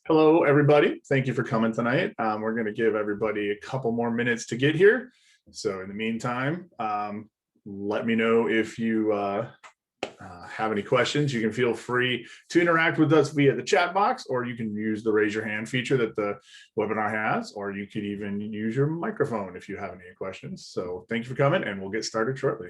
Hello, everybody. Thank you for coming tonight. We're going to give everybody a couple more minutes to get here. So in the meantime, let me know if you have any questions. You can feel free to interact with us via the chat box, or you can use the raise your hand feature that the webinar has, or you could even use your microphone if you have any questions. So thank you for coming, and we'll get started shortly.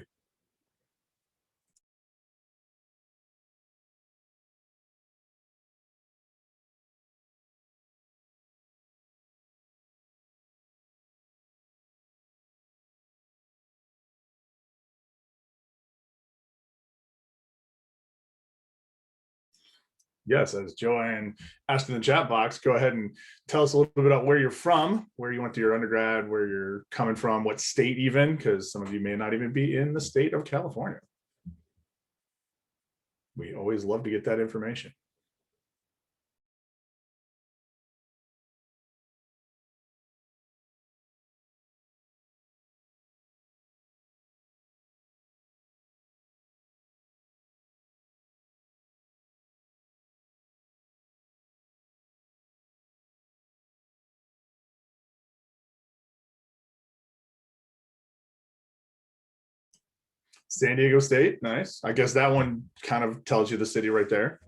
Yes, as Joanne asked in the chat box, go ahead and tell us a little bit about where you're from, where you went to your undergrad, where you're coming from, what state even, because some of you may not even be in the state of California. We always love to get that information. San Diego State, nice. I guess that one kind of tells you the city right there.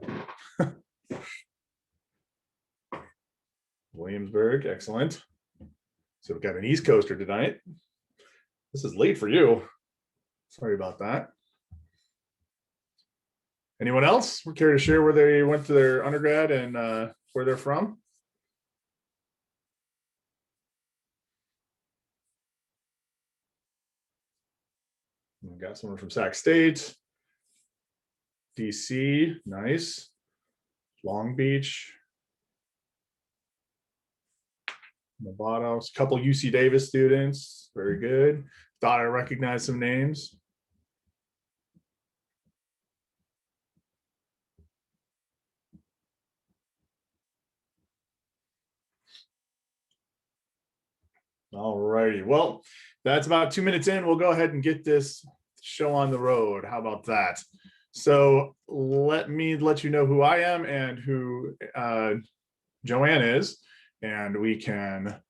Williamsburg, excellent. So we've got an East Coaster tonight. This is late for you. Sorry about that. Anyone else care to share where they went to their undergrad and where they're from? We got someone from Sac State, DC, nice. Long Beach, Nevada, a couple UC Davis students, very good. Thought I recognized some names. All righty, well, that's about 2 minutes in. We'll go ahead and get this show on the road. How about that? So let me let you know who I am and who Joanne is, and we can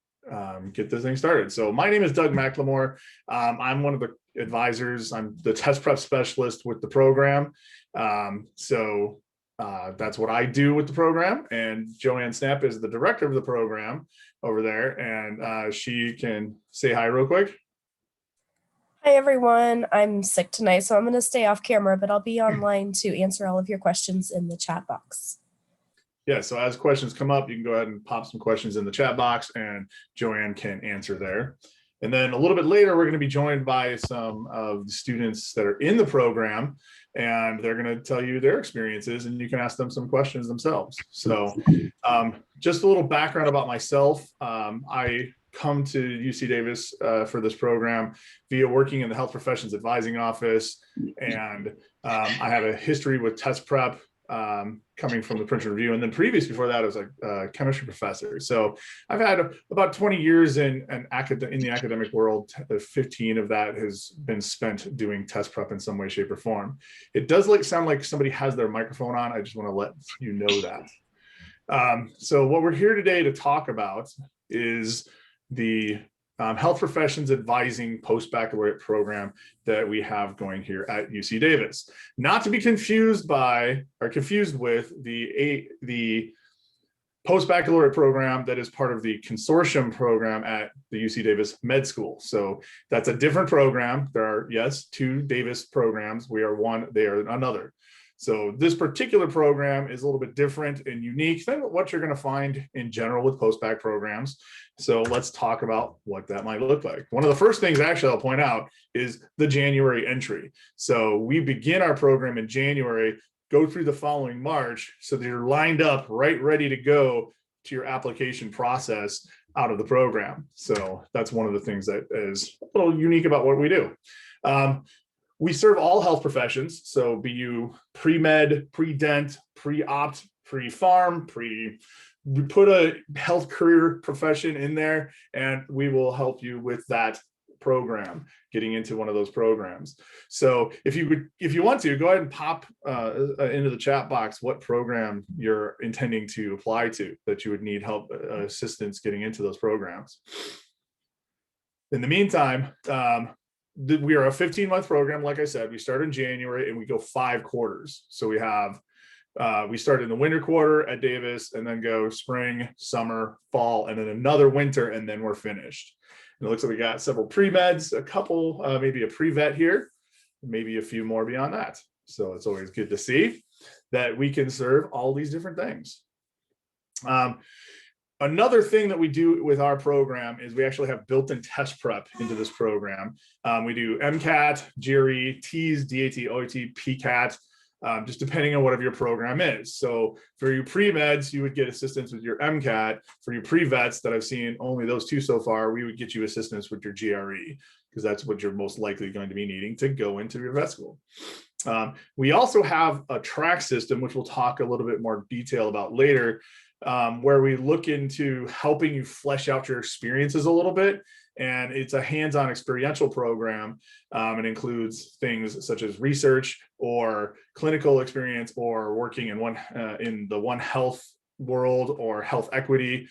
get this thing started. So my name is Doug McLemore. I'm one of the advisors. I'm the test prep specialist with the program. That's what I do with the program. And Joanne Snapp is the director of the program over there. And she can say hi real quick. Hi, everyone. I'm sick tonight, so I'm going to stay off camera, but I'll be online to answer all of your questions in the chat box. Yeah, so as questions come up, you can go ahead and pop some questions in the chat box and Joanne can answer there. And then a little bit later, we're going to be joined by some of the students that are in the program, and they're going to tell you their experiences, and you can ask them some questions themselves. So just a little background about myself. I come to UC Davis for this program via working in the Health Professions Advising Office, and I have a history with test prep, coming from the print review, and then previous before that I was a chemistry professor. So I've had about 20 years in the academic world. 15 of that has been spent doing test prep in some way, shape, or form. It does sound like somebody has their microphone on. I just want to let you know that. So what we're here today to talk about is the Health Professions Advising Post-Baccalaureate program that we have going here at UC Davis. Not to be confused with the Post-Baccalaureate program that is part of the consortium program at the UC Davis Med School. So that's a different program. There are, yes, 2 Davis programs. We are one, they are another. So this particular program is a little bit different and unique than what you're going to find in general with post-bac programs. So let's talk about what that might look like. One of the first things actually I'll point out is the January entry. So we begin our program in January, go through the following March, so that you're lined up, right, ready to go to your application process out of the program. So that's one of the things that is a little unique about what we do. We serve all health professions, so be you pre-med, pre-dent, pre-opt, pre-farm, we put a health career profession in there, and we will help you with that program, getting into one of those programs. So if you want to, go ahead and pop into the chat box what program you're intending to apply to, that you would need help, assistance getting into those programs. In the meantime, we are a 15-month program. Like I said, we start in January and we go 5 quarters. So we start in the winter quarter at Davis, and then go spring, summer, fall, and then another winter, and then we're finished. And it looks like we got several pre-meds, a couple, maybe a pre-vet here, maybe a few more beyond that. So it's always good to see that we can serve all these different things. Another thing that we do with our program is we actually have built-in test prep into this program. We do MCAT, GRE, TEAS, DAT, OIT, PCAT, just depending on whatever your program is. So for your pre-meds, you would get assistance with your MCAT. For your pre-vets that I've seen only those 2 so far, we would get you assistance with your GRE, because that's what you're most likely going to be needing to go into your vet school. We also have a track system, which we'll talk a little bit more detail about later, where we look into helping you flesh out your experiences a little bit. And it's a hands-on experiential program. It includes things such as research or clinical experience, or working in the One Health world or health equity.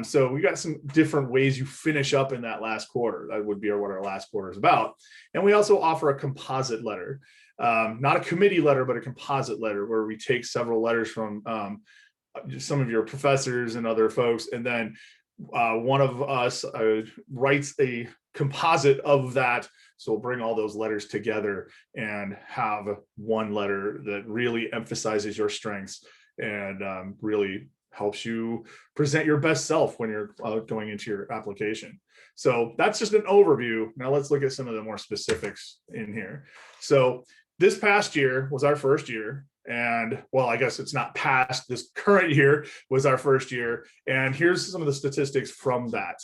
So we got some different ways you finish up in that last quarter. That would be what our last quarter is about. And we also offer a composite letter, not a committee letter, but a composite letter, where we take several letters from some of your professors and other folks, and then one of us writes a composite of that. So we'll bring all those letters together and have one letter that really emphasizes your strengths and really helps you present your best self when you're going into your application. So that's just an overview. Now let's look at some of the more specifics in here. So this past year was our first year. And well, I guess it's not past, this current year was our first year. And here's some of the statistics from that.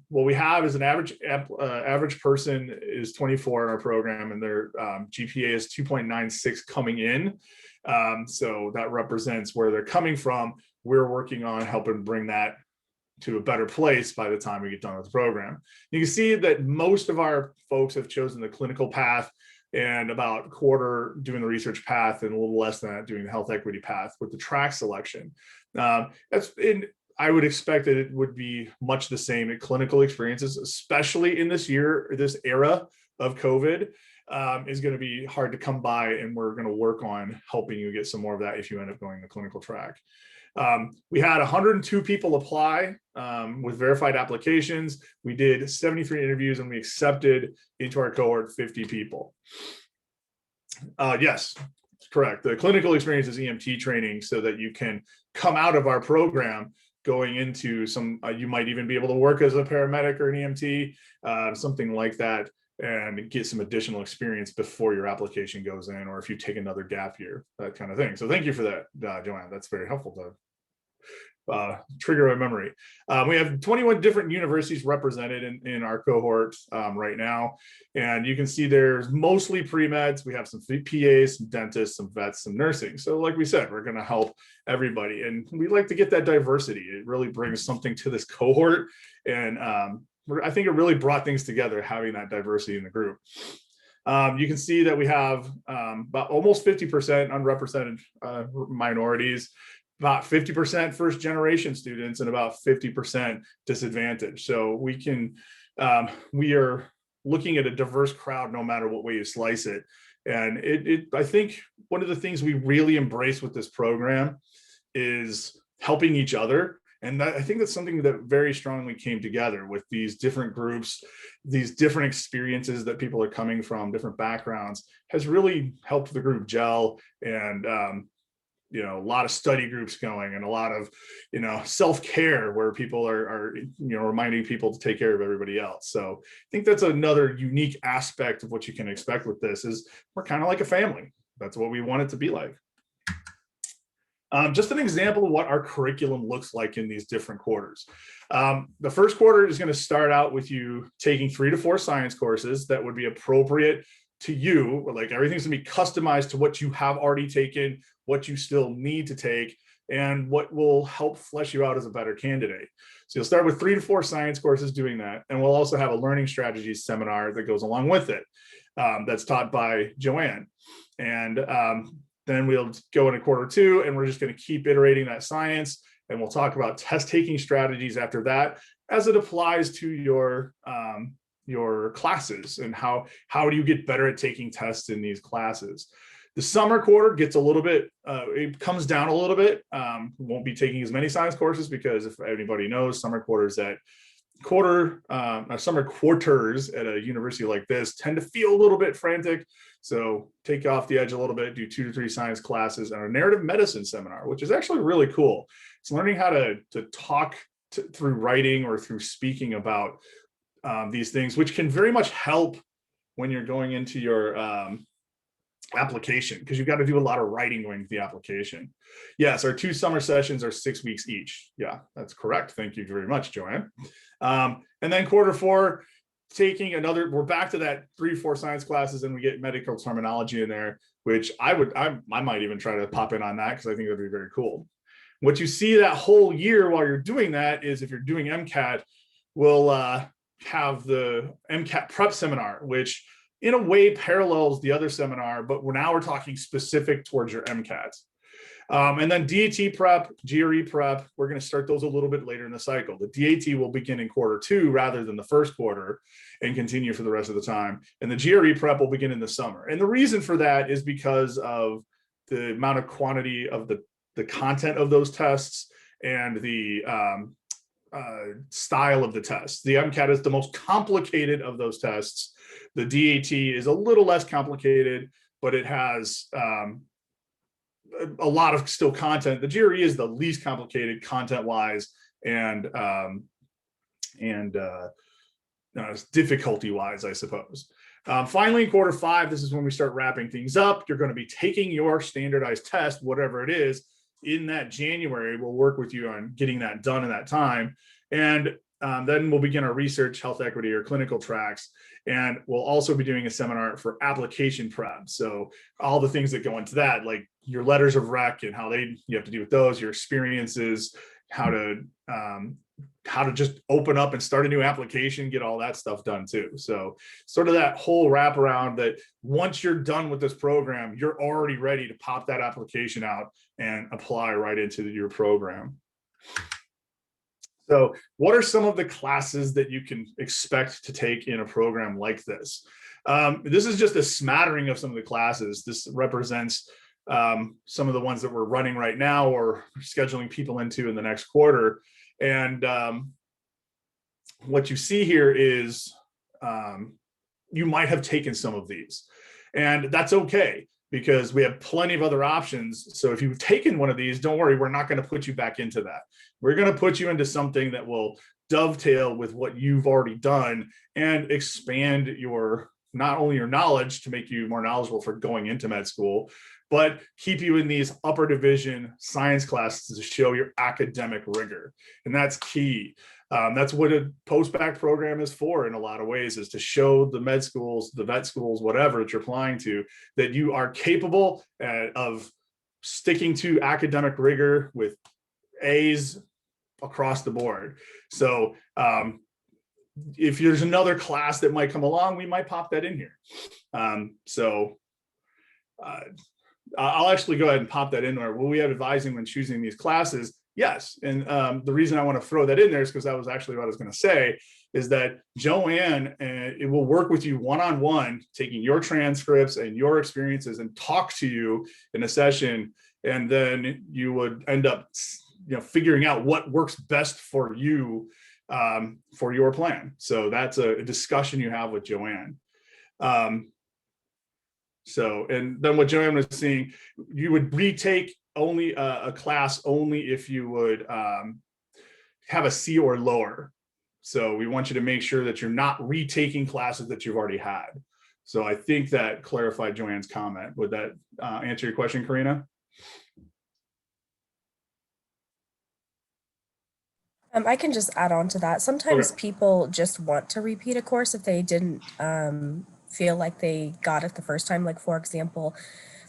What we have is an average person is 24 in our program, and their GPA is 2.96 coming in. So that represents where they're coming from. We're working on helping bring that to a better place by the time we get done with the program. You can see that most of our folks have chosen the clinical path, and about a quarter doing the research path, and a little less than that doing the health equity path with the track selection. I would expect that it would be much the same in clinical experiences, especially in this era of COVID, is going to be hard to come by, and we're going to work on helping you get some more of that if you end up going the clinical track. We had 102 people apply with verified applications. We did 73 interviews, and we accepted into our cohort 50 people. Yes, correct. The clinical experience is EMT training, so that you can come out of our program, going into some, you might even be able to work as a paramedic or an EMT, something like that, and get some additional experience before your application goes in, or if you take another gap year, that kind of thing. So thank you for that, Joanne. That's very helpful to trigger a memory. We have 21 different universities represented in our cohort right now. And you can see there's mostly pre-meds. We have some PAs, some dentists, some vets, some nursing. So like we said, we're going to help everybody. And we like to get that diversity. It really brings something to this cohort. And I think it really brought things together, having that diversity in the group. You can see that we have about almost 50% unrepresented minorities, about 50% first generation students, and about 50% disadvantaged. So we are looking at a diverse crowd no matter what way you slice it. And I think one of the things we really embrace with this program is helping each other. And I think that's something that very strongly came together with these different groups, these different experiences that people are coming from, different backgrounds, has really helped the group gel. And a lot of study groups going, and a lot of self-care where people are reminding people to take care of everybody else. So I think that's another unique aspect of what you can expect with this, is we're kind of like a family. That's what we want it to be like. Just an example of what our curriculum looks like in these different quarters. The first quarter is going to start out with you taking 3 to 4 science courses that would be appropriate to you. Like, everything's going to be customized to what you have already taken, what you still need to take, and what will help flesh you out as a better candidate. So you'll start with 3 to 4 science courses doing that. And we'll also have a learning strategies seminar that goes along with it. That's taught by Joanne. And then we'll go into quarter 2, and we're just going to keep iterating that science. And we'll talk about test taking strategies after that, as it applies to your classes, and how do you get better at taking tests in these classes. The summer quarter gets a little bit, it comes down a little bit. Won't be taking as many science courses, because if anybody knows, summer quarters at summer quarters at a university like this tend to feel a little bit frantic. So take off the edge a little bit, do 2 to 3 science classes and a narrative medicine seminar, which is actually really cool. It's learning how to talk through writing or through speaking about these things, which can very much help when you're going into your application, because you've got to do a lot of writing going to the application. Yes, our 2 summer sessions are 6 weeks each. Yeah, that's correct. Thank you very much, Joanne. And then quarter 4, we're back to that 3 to 4 science classes, and we get medical terminology in there, which I might even try to pop in on that, because I think that'd be very cool. What you see that whole year while you're doing that is, if you're doing MCAT, we'll have the MCAT prep seminar, which in a way parallels the other seminar, but we're talking specific towards your MCATs. And then DAT prep, GRE prep, we're going to start those a little bit later in the cycle. The DAT will begin in quarter 2 rather than the first quarter, and continue for the rest of the time. And the GRE prep will begin in the summer. And the reason for that is because of the amount of quantity of the content of those tests, and the style of the test. The MCAT is the most complicated of those tests. The DAT is a little less complicated, but it has a lot of still content. The GRE is the least complicated content-wise and difficulty-wise, I suppose. Finally, in quarter 5, this is when we start wrapping things up. You're going to be taking your standardized test, whatever it is, in that January. We'll work with you on getting that done in that time. And then we'll begin our research, health equity, or clinical tracks. And we'll also be doing a seminar for application prep. So all the things that go into that, like your letters of rec and how you have to deal with those, your experiences, how to just open up and start a new application, get all that stuff done too. So sort of that whole wraparound, that once you're done with this program, you're already ready to pop that application out and apply right into your program. So what are some of the classes that you can expect to take in a program like this? This is just a smattering of some of the classes. This represents some of the ones that we're running right now, or scheduling people into in the next quarter. And what you see here is you might have taken some of these, and that's okay. because we have plenty of other options. So if you've taken one of these, don't worry, we're not going to put you back into that. We're going to put you into something that will dovetail with what you've already done and expand your, not only your knowledge to make you more knowledgeable for going into med school, but keep you in these upper division science classes to show your academic rigor. And that's key. That's what a post-bac program is for in a lot of ways, is to show the med schools, the vet schools, whatever that you're applying to, that you are capable of sticking to academic rigor with A's across the board. So if there's another class that might come along, we might pop that in here. I'll actually go ahead and pop that in there. Will we have advising when choosing these classes? Yes. And the reason I want to throw that in there is because that was actually what I was going to say, is that Joanne, it will work with you one-on-one, taking your transcripts and your experiences and talk to you in a session. And then you would end up, figuring out what works best for you for your plan. So that's a discussion you have with Joanne. And then what Joanne was saying, you would retake only a class only if you would have a C or lower. So we want you to make sure that you're not retaking classes that you've already had. So I think that clarified Joanne's comment. Would that answer your question, Karina? I can just add on to that. Sometimes people just want to repeat a course if they didn't feel like they got it the first time. Like, for example,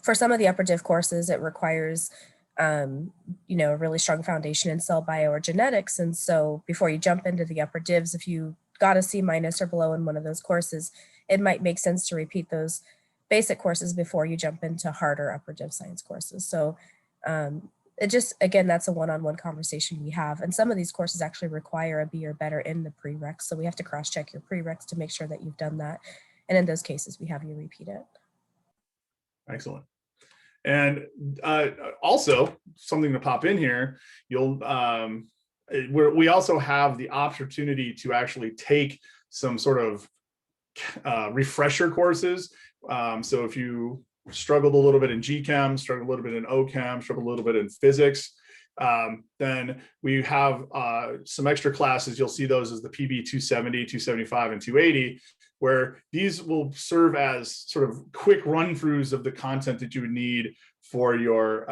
for some of the upper div courses, it requires, a really strong foundation in cell bio or genetics. And so before you jump into the upper divs, if you got a C- or below in one of those courses, it might make sense to repeat those basic courses before you jump into harder upper div science courses. So it just, again, that's a one-on-one conversation we have. And some of these courses actually require a B or better in the prereqs. So we have to cross-check your prereqs to make sure that you've done that. And in those cases, we have you repeat it. Excellent. And also something to pop in here, we also have the opportunity to actually take some sort of refresher courses. So if you struggled a little bit in GChem, struggled a little bit in OChem, struggled a little bit in physics, then we have some extra classes. You'll see those as the PB 270, 275, and 280, where these will serve as sort of quick run-throughs of the content that you would need for your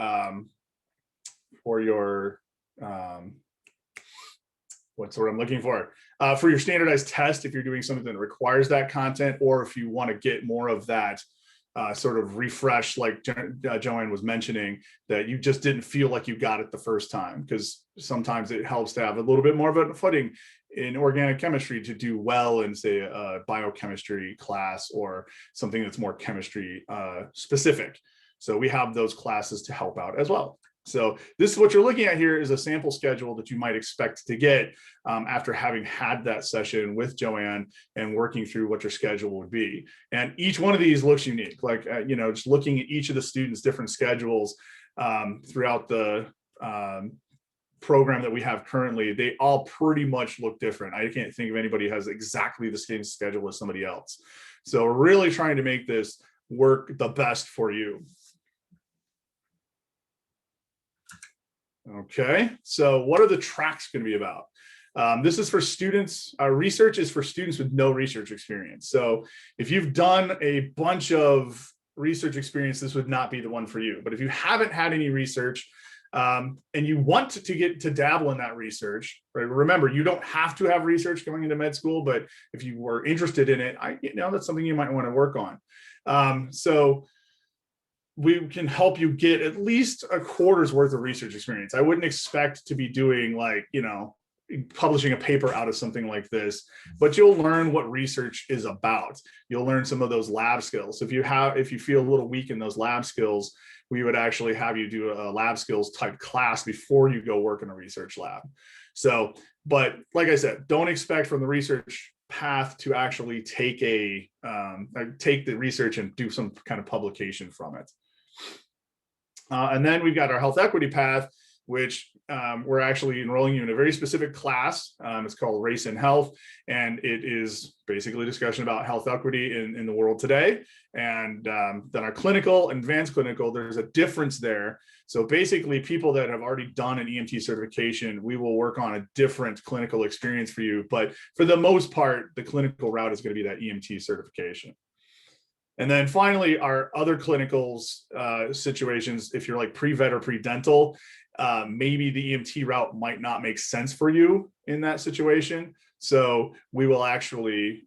what's the word I'm looking for your standardized test, if you're doing something that requires that content, or if you want to get more of that sort of refresh, like Joanne was mentioning, that you just didn't feel like you got it the first time, because sometimes it helps to have a little bit more of a footing in organic chemistry to do well in, say, a biochemistry class or something that's more chemistry specific. So we have those classes to help out as well. So this is what you're looking at here, is a sample schedule that you might expect to get after having had that session with Joanne and working through what your schedule would be. And each one of these looks unique, like, just looking at each of the students' different schedules throughout the program that we have currently, they all pretty much look different. I can't think of anybody who has exactly the same schedule as somebody else. So we're really trying to make this work the best for you. Okay, so what are the tracks going to be about? This is for students. Research is for students with no research experience. So if you've done a bunch of research experience, this would not be the one for you. But if you haven't had any research and you want to get to dabble in that research, right? Remember, you don't have to have research going into med school, but if you were interested in it, that's something you might want to work on. So we can help you get at least a quarter's worth of research experience. I wouldn't expect to be doing publishing a paper out of something like this, but you'll learn what research is about. You'll learn some of those lab skills. If you feel a little weak in those lab skills, we would actually have you do a lab skills type class before you go work in a research lab. So, but like I said, don't expect from the research path to actually take the research and do some kind of publication from it. And then we've got our health equity path. which we're actually enrolling you in a very specific class. It's called Race and Health, and it is basically a discussion about health equity in the world today. And then our clinical, advanced clinical, there's a difference there. So basically, people that have already done an EMT certification, we will work on a different clinical experience for you. But for the most part, the clinical route is going to be that EMT certification. And then finally, our other clinicals situations, if you're like pre-vet or pre-dental, maybe the EMT route might not make sense for you in that situation. So we will actually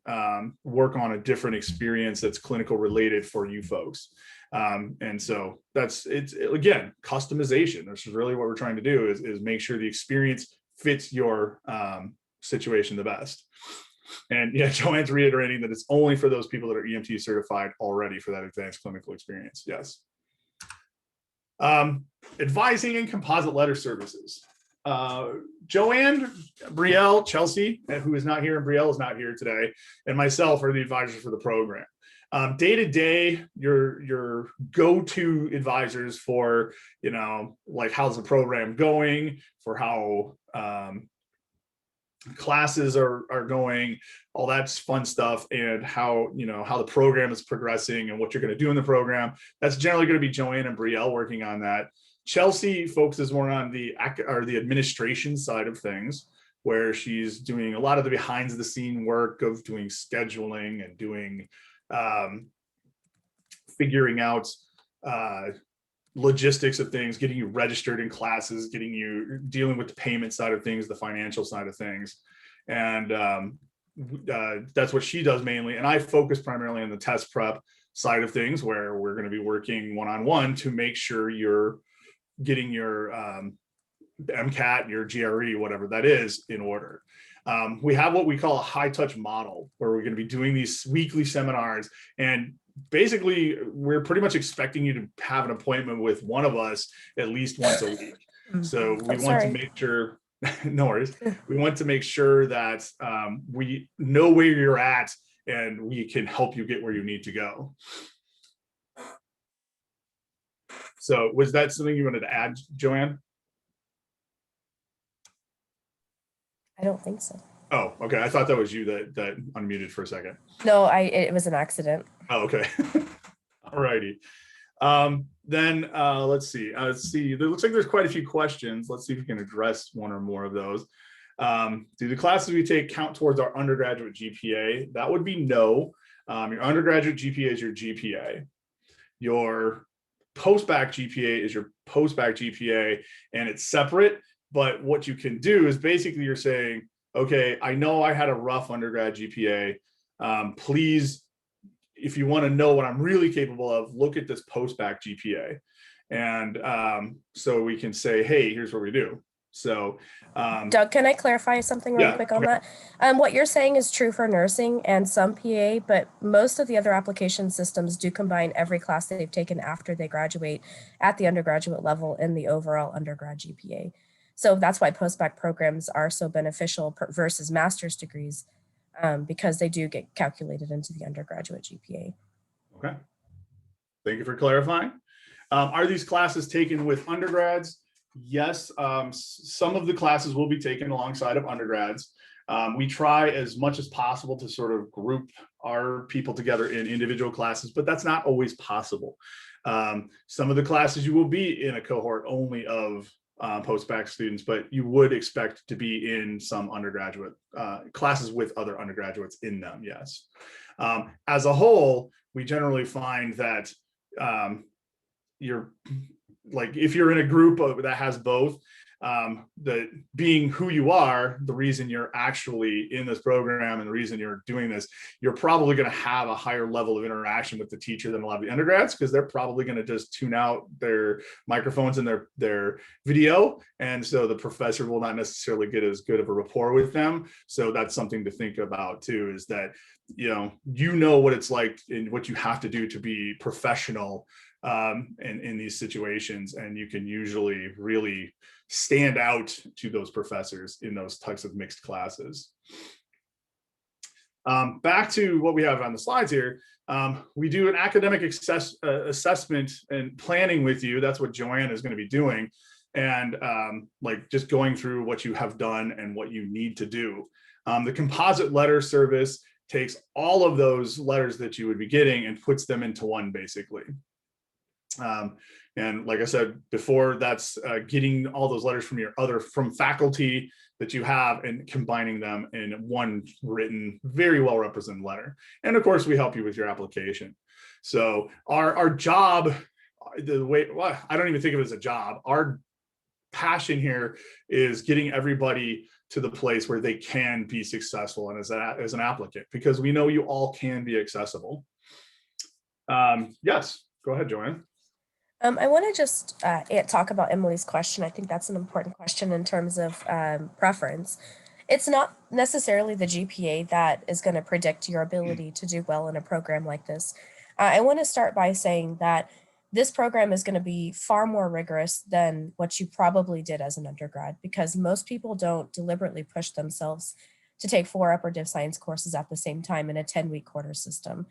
work on a different experience that's clinical related for you folks. And so it's again, customization. This is really what we're trying to do is make sure the experience fits your situation the best. And yeah, Joanne's reiterating that it's only for those people that are EMT certified already for that advanced clinical experience. Yes. Advising and composite letter services. Joanne, Brielle, Chelsea, who is not here, and Brielle is not here today, and myself are the advisors for the program. Day to day, your go-to advisors for, like how's the program going, for how classes are going, all that's fun stuff, and how the program is progressing and what you're going to do in the program. That's generally going to be Joanne and Brielle working on that. Chelsea focuses more on the administration side of things, where she's doing a lot of the behind the scene work of doing scheduling and doing figuring out logistics of things, getting you registered in classes, getting you dealing with the payment side of things, the financial side of things. And that's what she does mainly. And I focus primarily on the test prep side of things, where we're going to be working one-on-one to make sure you're getting your MCAT, your GRE, whatever that is, in order. We have what we call a high touch model, where we're going to be doing these weekly seminars, and basically we're pretty much expecting you to have an appointment with one of us at least once a week. So we want to make sure, no worries, we want to make sure that we know where you're at and we can help you get where you need to go. So was that something you wanted to add, Joanne? I don't think so. Oh, okay. I thought that was you that unmuted for a second. No, it was an accident. Oh, okay. All righty. Then let's see. There looks like there's quite a few questions. Let's see if we can address one or more of those. Do the classes we take count towards our undergraduate GPA? That would be no. Your undergraduate GPA is your GPA. Your post-bac GPA is your post-bac GPA, and it's separate. But what you can do is basically you're saying, okay, I know I had a rough undergrad GPA. Please, if you want to know what I'm really capable of, look at this post-bac GPA. And so we can say, hey, here's what we do. So Doug, can I clarify something real quick on that? What you're saying is true for nursing and some PA, but most of the other application systems do combine every class that they've taken after they graduate at the undergraduate level in the overall undergrad GPA. So that's why post-bac programs are so beneficial versus master's degrees, because they do get calculated into the undergraduate GPA. Okay. Thank you for clarifying. Are these classes taken with undergrads? Yes, some of the classes will be taken alongside of undergrads. We try as much as possible to sort of group our people together in individual classes, but that's not always possible. Some of the classes you will be in a cohort only of post-bac students, but you would expect to be in some undergraduate classes with other undergraduates in them, yes. As a whole, we generally find that if you're in a group that has both, that being who you are, the reason you're actually in this program and the reason you're doing this, you're probably going to have a higher level of interaction with the teacher than a lot of the undergrads, because they're probably going to just tune out their microphones and their video. And so the professor will not necessarily get as good of a rapport with them. So that's something to think about too, is that, you know what it's like and what you have to do to be professional in these situations, and you can usually really stand out to those professors in those types of mixed classes. Back to what we have on the slides here, we do an academic assessment and planning with you. That's what Joanne is going to be doing. and like just going through what you have done and what you need to do. The composite letter service takes all of those letters that you would be getting and puts them into one, basically. And like I said before, that's getting all those letters from faculty that you have and combining them in one written, very well represented letter. And of course, we help you with your application. So our job, well, I don't even think of it as a job. Our passion here is getting everybody to the place where they can be successful and as an applicant, because we know you all can be accessible. Yes, go ahead, Joanne. I want to just talk about Emily's question. I think that's an important question in terms of preference. It's not necessarily the GPA that is going to predict your ability to do well in a program like this. I want to start by saying that this program is going to be far more rigorous than what you probably did as an undergrad, because most people don't deliberately push themselves to take 4 upper div science courses at the same time in a 10-week quarter system.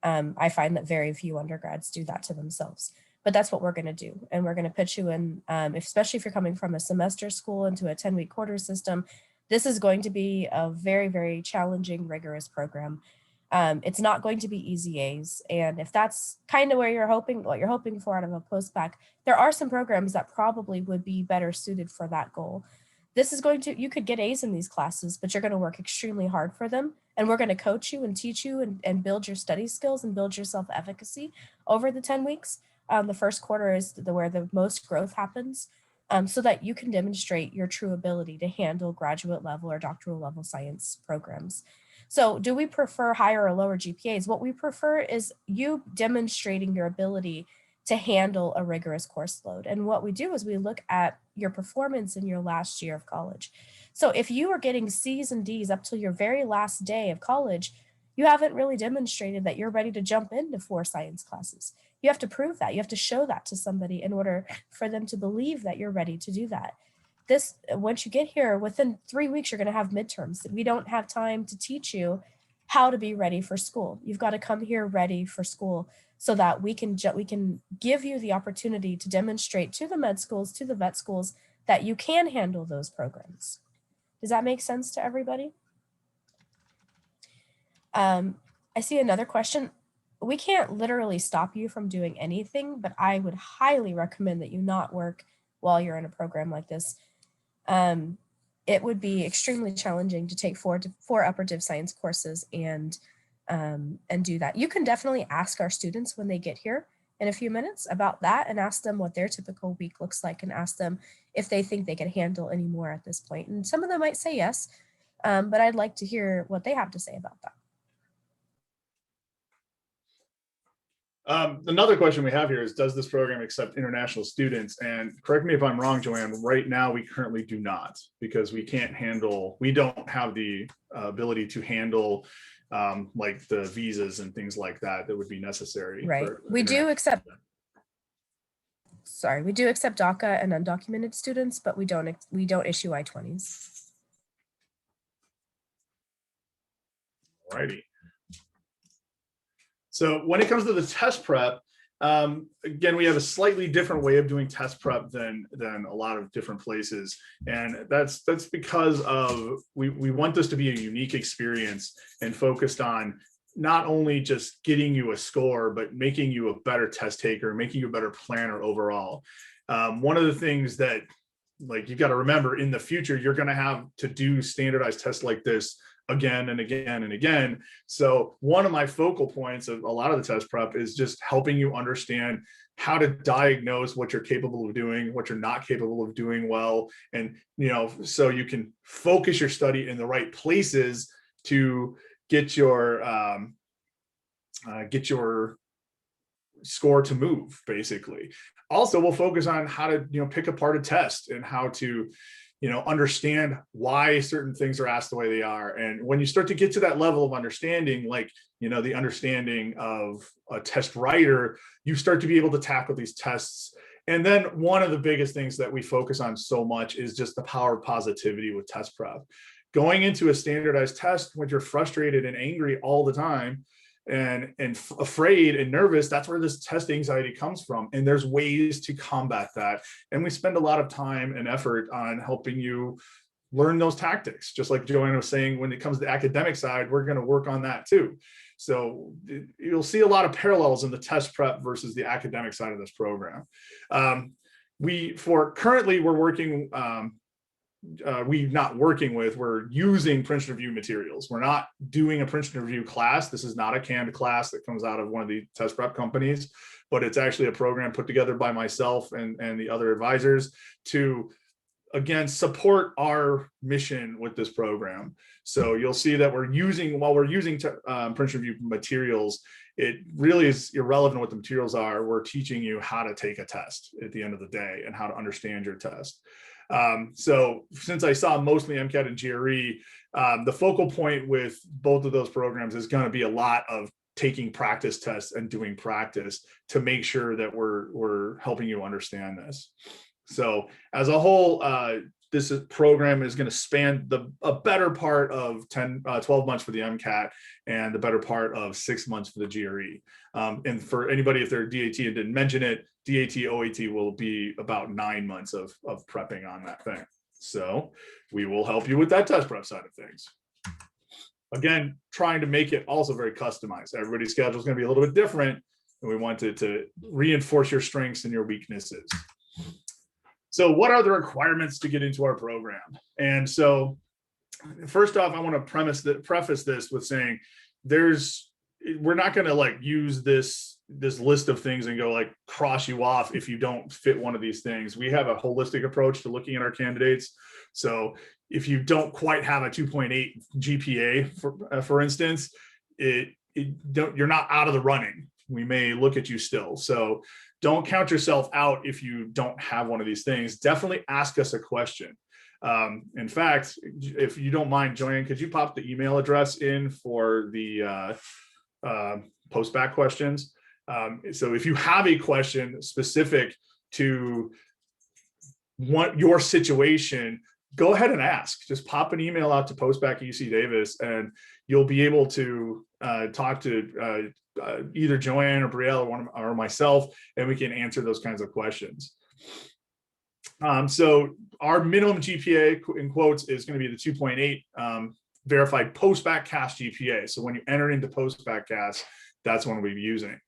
I find that very few undergrads do that to themselves. But that's what we're going to do. And we're going to put you in, especially if you're coming from a semester school into a 10-week quarter system, this is going to be a very, very challenging, rigorous program. It's not going to be easy A's. And if that's kind of what you're hoping for out of a post-bac, there are some programs that probably would be better suited for that goal. This is you could get A's in these classes, but you're going to work extremely hard for them. And we're going to coach you and teach you and build your study skills and build your self-efficacy over the 10 weeks. The first quarter is where the most growth happens, so that you can demonstrate your true ability to handle graduate level or doctoral level science programs. So do we prefer higher or lower GPAs? What we prefer is you demonstrating your ability to handle a rigorous course load. And what we do is we look at your performance in your last year of college. So if you are getting C's and D's up till your very last day of college, you haven't really demonstrated that you're ready to jump into 4 science classes. You have to prove that. You have to show that to somebody in order for them to believe that you're ready to do that. Once you get here, within 3 weeks, you're going to have midterms. We don't have time to teach you how to be ready for school. You've got to come here ready for school so that we can give you the opportunity to demonstrate to the med schools, to the vet schools, that you can handle those programs. Does that make sense to everybody? I see another question. We can't literally stop you from doing anything, but I would highly recommend that you not work while you're in a program like this. It would be extremely challenging to take 4 upper div science courses and do that. You can definitely ask our students when they get here in a few minutes about that and ask them what their typical week looks like and ask them if they think they can handle any more at this point. And some of them might say yes, but I'd like to hear what they have to say about that. Another question we have here is, does this program accept international students? And correct me if I'm wrong, Joanne, right now we currently do not, because we don't have the ability to handle like the visas and things like that would be necessary. Right. We do accept DACA and undocumented students, but we don't issue I-20s. Alrighty. So when it comes to the test prep, again, we have a slightly different way of doing test prep than a lot of different places. And that's because of we want this to be a unique experience and focused on not only just getting you a score, but making you a better test taker, making you a better planner overall. One of the things that, like, you got to remember, in the future, you're going to have to do standardized tests like this again and again and again. So one of my focal points of a lot of the test prep is just helping you understand how to diagnose what you're capable of doing, what you're not capable of doing well. And, so you can focus your study in the right places to get your score to move, basically. Also, we'll focus on how to, pick apart a test and how to, understand why certain things are asked the way they are. And when you start to get to that level of understanding, like, the understanding of a test writer, you start to be able to tackle these tests. And then one of the biggest things that we focus on so much is just the power of positivity with test prep. Going into a standardized test when you're frustrated and angry all the time, and afraid and nervous. That's where this test anxiety comes from. And there's ways to combat that. And we spend a lot of time and effort on helping you learn those tactics. Just like Joanna was saying, when it comes to the academic side, we're going to work on that too. So you'll see a lot of parallels in the test prep versus the academic side of this program. Currently we're working, we're using Princeton Review materials. We're not doing a Princeton Review class. This is not a canned class that comes out of one of the test prep companies, but it's actually a program put together by myself and the other advisors to, again, support our mission with this program. So you'll see that while we're using Princeton Review materials, it really is irrelevant what the materials are. We're teaching you how to take a test at the end of the day and how to understand your test. So since I saw mostly MCAT and GRE, the focal point with both of those programs is going to be a lot of taking practice tests and doing practice to make sure that we're helping you understand this. So as a whole, this program is going to span a better part of 12 months for the MCAT and the better part of 6 months for the GRE. And for anybody, if they're DAT and didn't mention it, DAT, OAT will be about 9 months of prepping on that thing. So we will help you with that test prep side of things. Again, trying to make it also very customized. Everybody's schedule is going to be a little bit different, and we wanted to reinforce your strengths and your weaknesses. So what are the requirements to get into our program? And so first off, I want to preface this with saying we're not going to like use this list of things and go like cross you off if you don't fit one of these things. We have a holistic approach to looking at our candidates. So if you don't quite have a 2.8 GPA, for instance, you're not out of the running. We may look at you still. So don't count yourself out if you don't have one of these things. Definitely ask us a question. In fact, if you don't mind, Joanne, could you pop the email address in for the post-bac questions? So if you have a question specific to your situation, go ahead and ask. Just pop an email out to Post-Bac UC Davis, and you'll be able to talk to either Joanne or Brielle or myself, and we can answer those kinds of questions. So our minimum GPA, in quotes, is going to be the 2.8 verified post-bac CAS GPA. So when you enter into post-bac CAS, that's what we'll be using.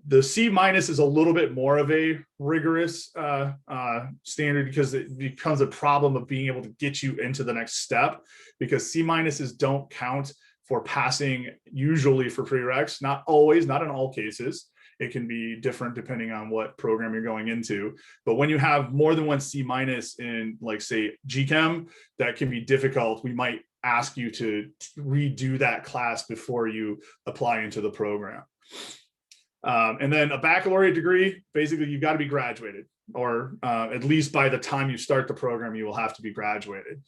The C- is a little bit more of a rigorous standard because it becomes a problem of being able to get you into the next step, because C- don't count for passing usually for prereqs, not always, not in all cases. It can be different depending on what program you're going into. But when you have more than one C- in, like, say, GChem, that can be difficult. We might ask you to redo that class before you apply into the program. And then a baccalaureate degree, basically you've got to be graduated, or at least by the time you start the program, you will have to be graduated.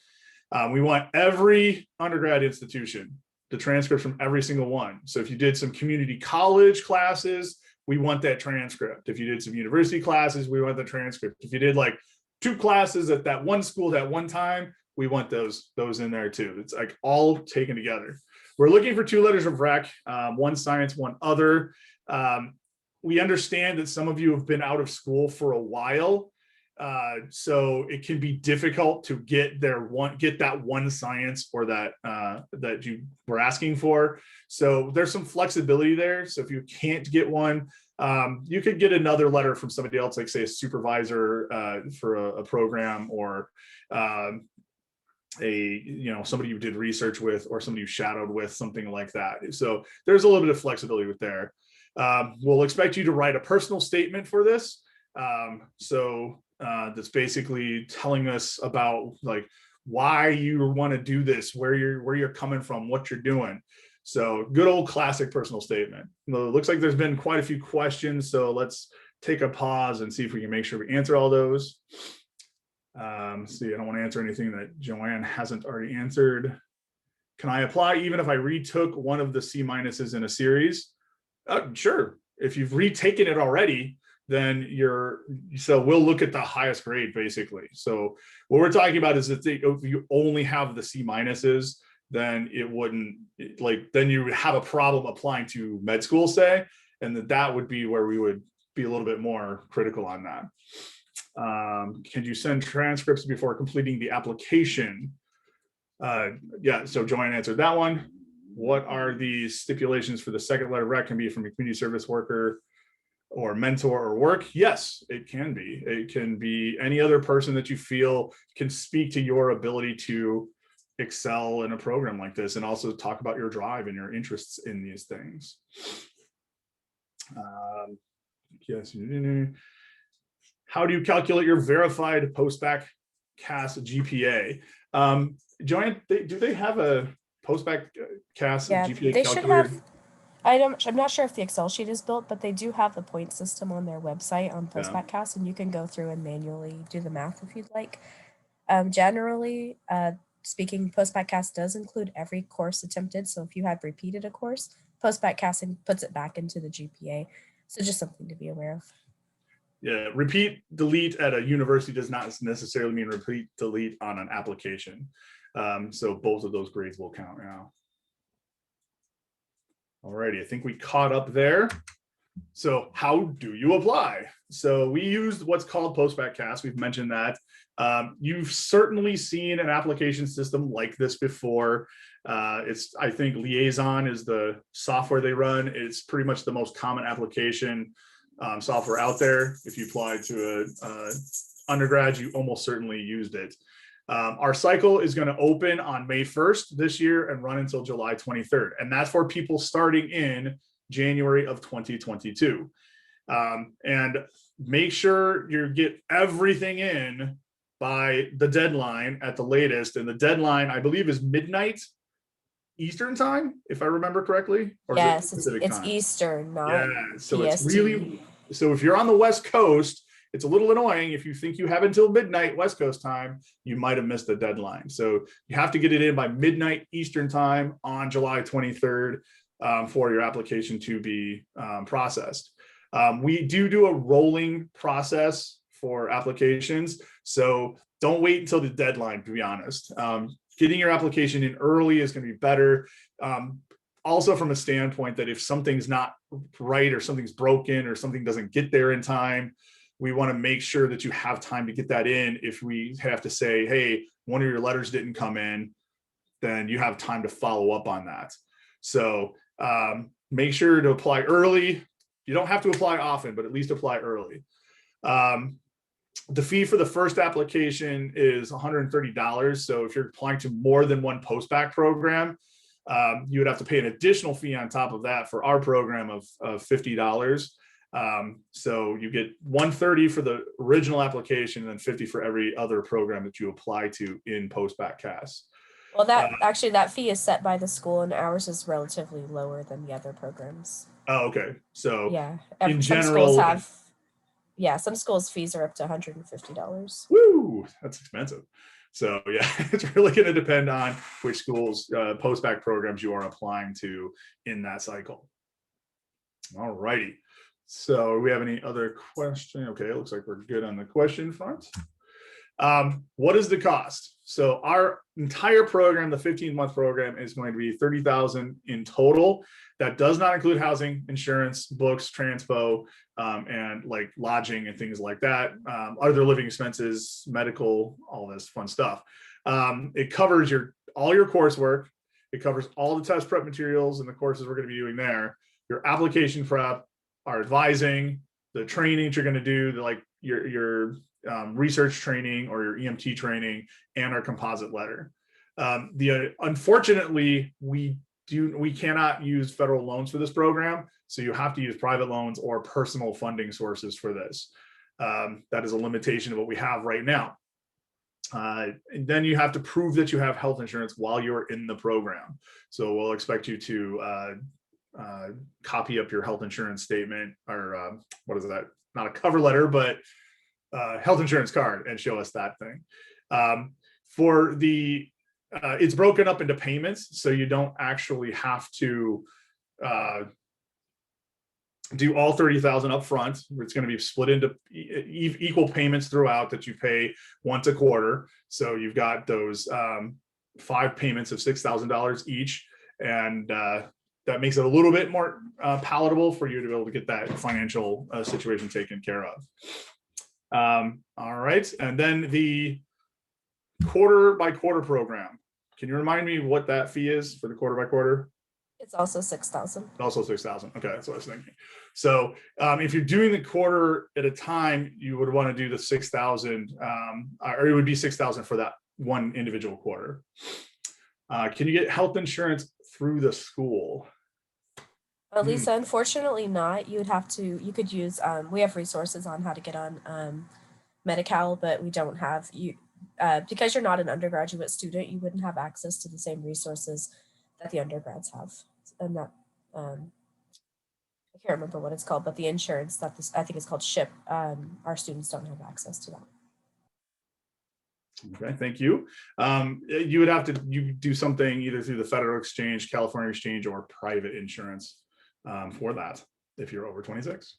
We want every undergrad institution, the transcripts from every single one. So if you did some community college classes, we want that transcript. If you did some university classes, we want the transcript. If you did like 2 classes at that one school at one time, we want those in there too. It's like all taken together. We're looking for 2 letters of rec, one science, one other. We understand that some of you have been out of school for a while, so it can be difficult to get that one science or that you were asking for. So there's some flexibility there. So if you can't get one, you could get another letter from somebody else, like say a supervisor for a program, or somebody you did research with, or somebody you shadowed with, something like that. So there's a little bit of flexibility with there. We'll expect you to write a personal statement for this. That's basically telling us about like why you want to do this, where you're coming from, what you're doing. So good old classic personal statement. It looks like there's been quite a few questions, so let's take a pause and see if we can make sure we answer all those. See, I don't want to answer anything that Joanne hasn't already answered. Can I apply even if I retook one of the C- in a series? Sure. If you've retaken it already, then we'll look at the highest grade basically. So what we're talking about is that if you only have the C-, then it wouldn't, then you would have a problem applying to med school, say, and that would be where we would be a little bit more critical on that. Can you send transcripts before completing the application? Yeah, so Joanne answered that one. What are the stipulations for the second letter of rec? Can be from a community service worker or mentor or work? Yes, it can be. It can be any other person that you feel can speak to your ability to excel in a program like this, and also talk about your drive and your interests in these things. Yes. How do you calculate your verified post-bac CAS GPA? Joanne, do they have a post-bac CAS GPA they calculator? should have. I'm not sure if the Excel sheet is built, but they do have the point system on their website on Post-Baccalaureate, and you can go through and manually do the math if you'd like. Generally, speaking, Post-Baccalaureate does include every course attempted. So if you have repeated a course, Post-Baccalaureate puts it back into the GPA. So just something to be aware of. Yeah, repeat delete at a university does not necessarily mean repeat delete on an application. So both of those grades will count now. Alrighty, I think we caught up there. So how do you apply? So we used what's called Post-Baccalaureate. We've mentioned that. You've certainly seen an application system like this before. I think Liaison is the software they run. It's pretty much the most common application software out there. If you apply to a undergrad, you almost certainly used it. Our cycle is going to open on May 1st this year and run until July 23rd. And that's for people starting in January of 2022. And make sure you get everything in by the deadline at the latest. And the deadline, I believe, is midnight Eastern time, if I remember correctly. Or yes, it's Eastern, not so PST. It's really, so if you're on the West Coast, it's a little annoying. If you think you have until midnight West Coast time, you might have missed the deadline. So you have to get it in by midnight Eastern time on July 23rd for your application to be processed. We do a rolling process for applications. So don't wait until the deadline, to be honest. Getting your application in early is going to be better. Also from a standpoint that if something's not right or something's broken or something doesn't get there in time, we want to make sure that you have time to get that in. If we have to say, hey, one of your letters didn't come in, then you have time to follow up on that. So make sure to apply early. You don't have to apply often, but at least apply early. The fee for the first application is $130. So if you're applying to more than one post-bac program, you would have to pay an additional fee on top of that for our program of $50. So you get $130 for the original application and then $50 for every other program that you apply to in Post-Baccalaureate. Well, that fee is set by the school, and ours is relatively lower than the other programs. Oh, okay. So yeah, in general, some schools fees are up to $150. Woo, that's expensive. So yeah, it's really going to depend on which schools post-bac programs you are applying to in that cycle. All righty. So we have any other question? Okay, it looks like we're good on the question front. What is the cost? So our entire program, the 15-month program, is going to be $30,000 in total. That does not include housing, insurance, books, transpo, and like lodging and things like that. Other living expenses, medical, all this fun stuff. It covers all your coursework. It covers all the test prep materials and the courses we're going to be doing there. Your application prep, our advising, the trainings you're going to do, your research training or your EMT training, and our composite letter. Unfortunately, we cannot use federal loans for this program, so you have to use private loans or personal funding sources for this. That is a limitation of what we have right now. And then you have to prove that you have health insurance while you're in the program. So we'll expect you to copy up your health insurance statement, or what is that? Not a cover letter, but health insurance card, and show us that thing. For the it's broken up into payments, so you don't actually have to do all $30,000 up front. It's going to be split into equal payments throughout that you pay once a quarter. So you've got those 5 payments of $6,000 each. And that makes it a little bit more palatable for you to be able to get that financial situation taken care of. All right. And then the quarter by quarter program. Can you remind me what that fee is for the quarter by quarter? It's also 6,000. Also 6,000. Okay, that's what I was thinking. So if you're doing the quarter at a time, you would want to do the 6,000, or it would be 6,000 for that one individual quarter. Can you get health insurance through the school? Lisa, unfortunately not. You could use, we have resources on how to get on Medi-Cal, but we don't have you, because you're not an undergraduate student, you wouldn't have access to the same resources that the undergrads have. And that, I can't remember what it's called, but the insurance that this, I think it's called SHIP, our students don't have access to that. Okay, thank you. You would have to do something either through the federal exchange, California exchange, or private insurance for that if you're over 26.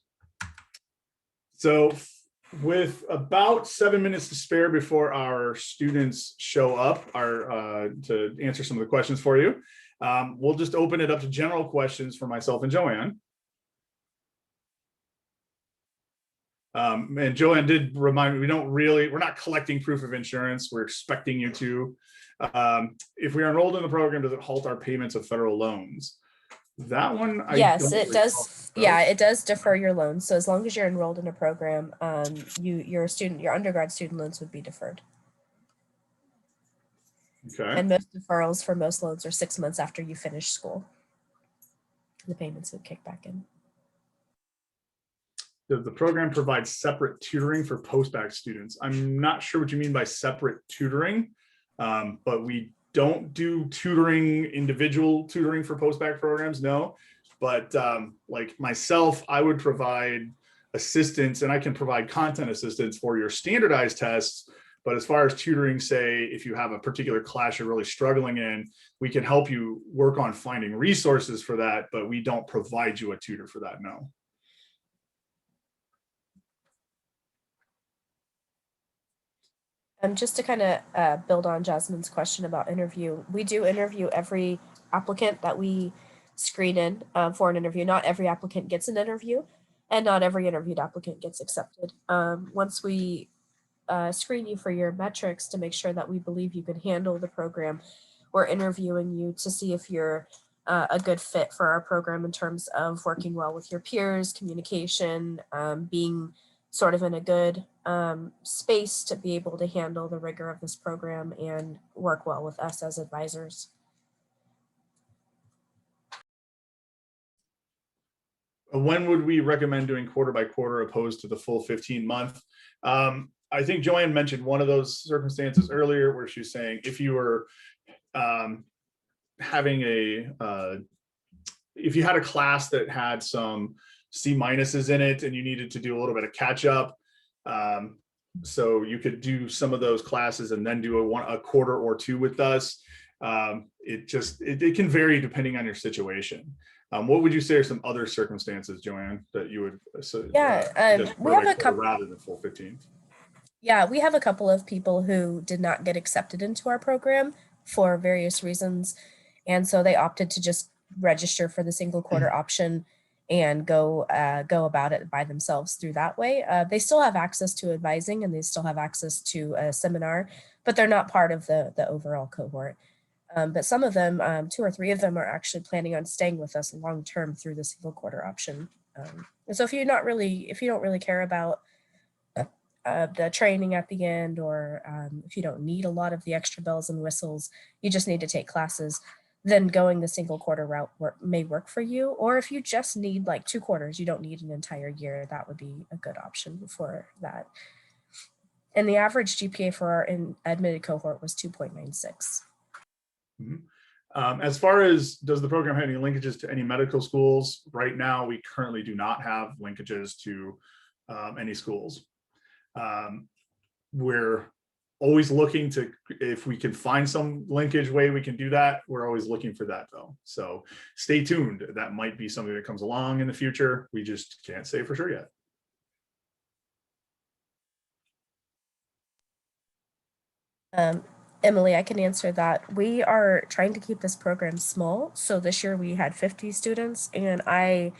So with about 7 minutes to spare before our students show up to answer some of the questions for you, we'll just open it up to general questions for myself and Joanne. And Joanne did remind me, we're not collecting proof of insurance. We're expecting you to. If we are enrolled in the program, does it halt our payments of federal loans? That one, yes, it does. Yeah, it does defer your loans. So as long as you're enrolled in a program, your undergrad student loans would be deferred. Okay. And most deferrals for most loans are 6 months after you finish school. The payments would kick back in. Does the program provide separate tutoring for post-bac students? I'm not sure what you mean by separate tutoring, but we don't do tutoring, individual tutoring for post-bac programs, no. But like myself, I would provide assistance, and I can provide content assistance for your standardized tests. But as far as tutoring, say, if you have a particular class you're really struggling in, we can help you work on finding resources for that, but we don't provide you a tutor for that, no. Just to kind of build on Jasmine's question about interview, we do interview every applicant that we screen in for an interview. Not every applicant gets an interview, and not every interviewed applicant gets accepted. Once we screen you for your metrics to make sure that we believe you can handle the program, we're interviewing you to see if you're a good fit for our program in terms of working well with your peers, communication, being sort of in a good space to be able to handle the rigor of this program and work well with us as advisors. When would we recommend doing quarter by quarter opposed to the full 15-month? I think Joanne mentioned one of those circumstances earlier where she was saying if you were having if you had a class that had some C minuses in it and you needed to do a little bit of catch up, so you could do some of those classes and then do a quarter or two with us. It can vary depending on your situation. What would you say are some other circumstances, Joanne, that you would we have a couple rather than full 15? Yeah, we have a couple of people who did not get accepted into our program for various reasons. And so they opted to just register for the single quarter option and go about it by themselves through that way. They still have access to advising and they still have access to a seminar, but they're not part of the overall cohort. But some of them, 2 or 3 of them, are actually planning on staying with us long term through the single quarter option. And so if you don't really care about the training at the end, or if you don't need a lot of the extra bells and whistles, you just need to take classes, then going the single quarter route may work for you. Or if you just need like 2 quarters, you don't need an entire year, that would be a good option for that. And the average GPA for our admitted cohort was 2.96. Mm-hmm. As far as does the program have any linkages to any medical schools? Right now, we currently do not have linkages to any schools. We're always looking to, if we can find some linkage way we can do that, we're always looking for that though. So stay tuned. That might be something that comes along in the future. We just can't say for sure yet. Emily, I can answer that. We are trying to keep this program small. So this year we had 50 students, and I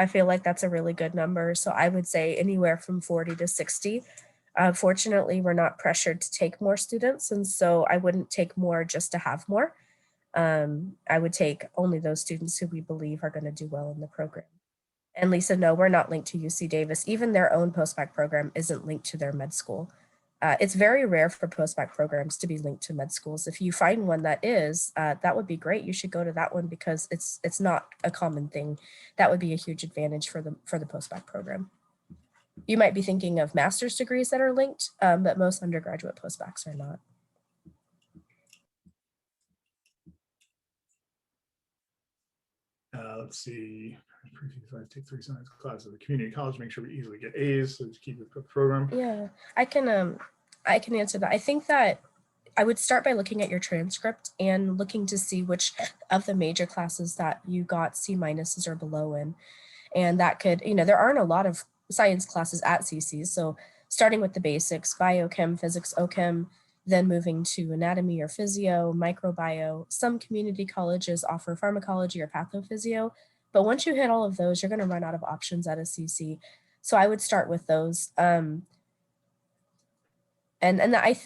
feel like that's a really good number. So I would say anywhere from 40 to 60. Fortunately, we're not pressured to take more students, and so I wouldn't take more just to have more. I would take only those students who we believe are going to do well in the program. And Lisa, no, we're not linked to UC Davis. Even their own post-bac program isn't linked to their med school. It's very rare for post-bac programs to be linked to med schools. If you find one that is, that would be great. You should go to that one because it's not a common thing. That would be a huge advantage for the post-bac program. You might be thinking of master's degrees that are linked, but most undergraduate post-bacs are not. Let's see. Take 3 science classes at the community college. Make sure we easily get A's so to keep the program. Yeah, I can answer that. I think that I would start by looking at your transcript and looking to see which of the major classes that you got C minuses or below in. And that could, there aren't a lot of science classes at CC. So starting with the basics, biochem, physics, OChem, then moving to anatomy or physio, microbio. Some community colleges offer pharmacology or pathophysio. But once you hit all of those, you're going to run out of options at a CC. So I would start with those. And I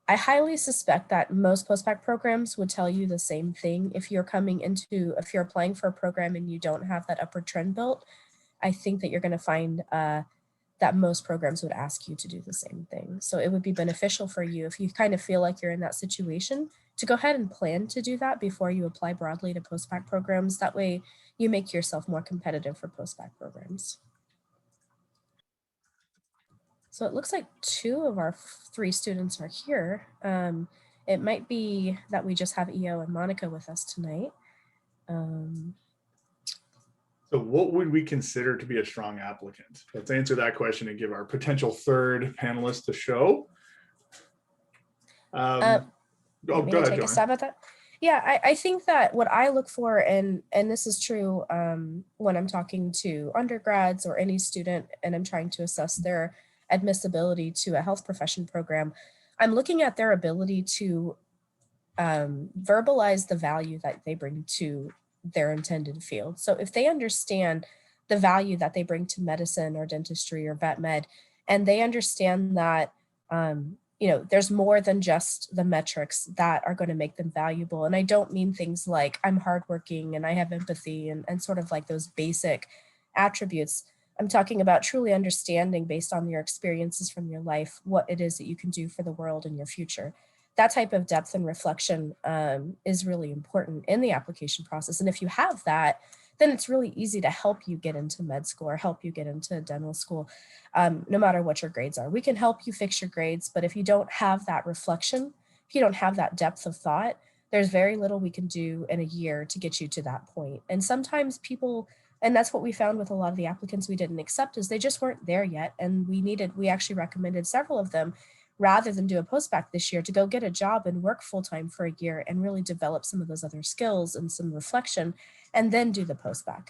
highly suspect that most postbac programs would tell you the same thing. If you're applying for a program and you don't have that upward trend built, I think that you're going to find that most programs would ask you to do the same thing. So it would be beneficial for you if you kind of feel like you're in that situation to go ahead and plan to do that before you apply broadly to postbac programs. That way you make yourself more competitive for postbac programs. So it looks like 2 of our 3 students are here. It might be that we just have EO and Monica with us tonight. So what would we consider to be a strong applicant? Let's answer that question and give our potential third panelist a show. Go ahead, take a stab at that. Yeah, I think that what I look for, and this is true when I'm talking to undergrads or any student and I'm trying to assess their admissibility to a health profession program, I'm looking at their ability to verbalize the value that they bring to their intended field. So if they understand the value that they bring to medicine or dentistry or vet med, and they understand that there's more than just the metrics that are going to make them valuable. And I don't mean things like I'm hardworking and I have empathy and sort of like those basic attributes. I'm talking about truly understanding based on your experiences from your life, what it is that you can do for the world in your future. That type of depth and reflection is really important in the application process. And if you have that, then it's really easy to help you get into med school or help you get into dental school, no matter what your grades are. We can help you fix your grades, but if you don't have that reflection, if you don't have that depth of thought, there's very little we can do in a year to get you to that point. And sometimes people, and that's what we found with a lot of the applicants we didn't accept, is they just weren't there yet. And we actually recommended several of them, rather than do a postbac this year, to go get a job and work full-time for a year and really develop some of those other skills and some reflection, and then do the postbac.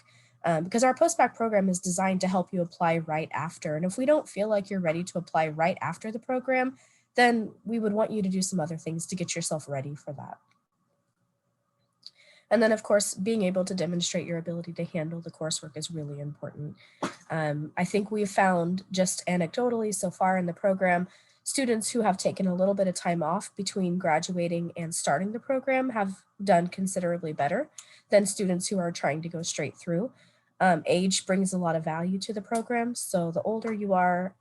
Because our postbac program is designed to help you apply right after. And if we don't feel like you're ready to apply right after the program, then we would want you to do some other things to get yourself ready for that. And then, of course, being able to demonstrate your ability to handle the coursework is really important. I think we've found, just anecdotally so far in the program, students who have taken a little bit of time off between graduating and starting the program have done considerably better than students who are trying to go straight through. Age brings a lot of value to the program. So the older you are,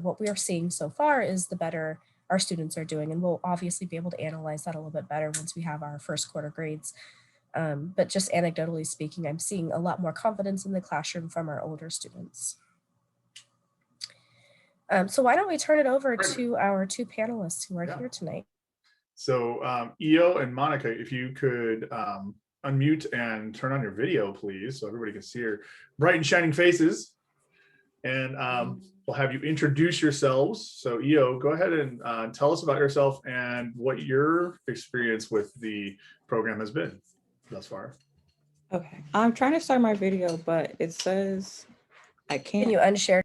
what we are seeing so far is the better our students are doing. And we'll obviously be able to analyze that a little bit better once we have our first quarter grades. But just anecdotally speaking, I'm seeing a lot more confidence in the classroom from our older students. So why don't we turn it over to our 2 panelists who are here tonight. So EO and Monica, if you could unmute and turn on your video, please, so everybody can see your bright and shining faces. And we'll have you introduce yourselves. So EO, go ahead and tell us about yourself and what your experience with the program has been thus far. Okay, I'm trying to start my video, but it says I can't. Can you unshare?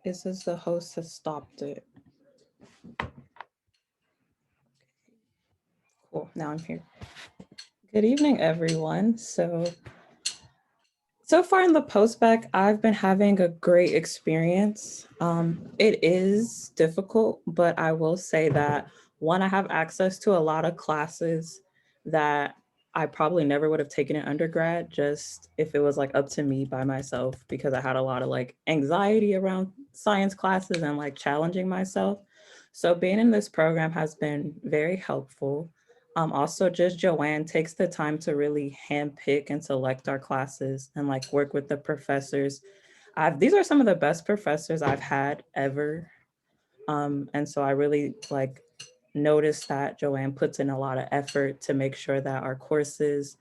It says the host has stopped it. Cool, now I'm here. Good evening, everyone. So far in the post-bac, I've been having a great experience. It is difficult, but I will say that one, I have access to a lot of classes that I probably never would have taken in undergrad, just if it was like up to me by myself, because I had a lot of like anxiety around science classes and like challenging myself. So being in this program has been very helpful. Also, just Joanne takes the time to really handpick and select our classes and like work with the professors. These are some of the best professors I've had ever. And so I really like noticed that Joanne puts in a lot of effort to make sure that our courses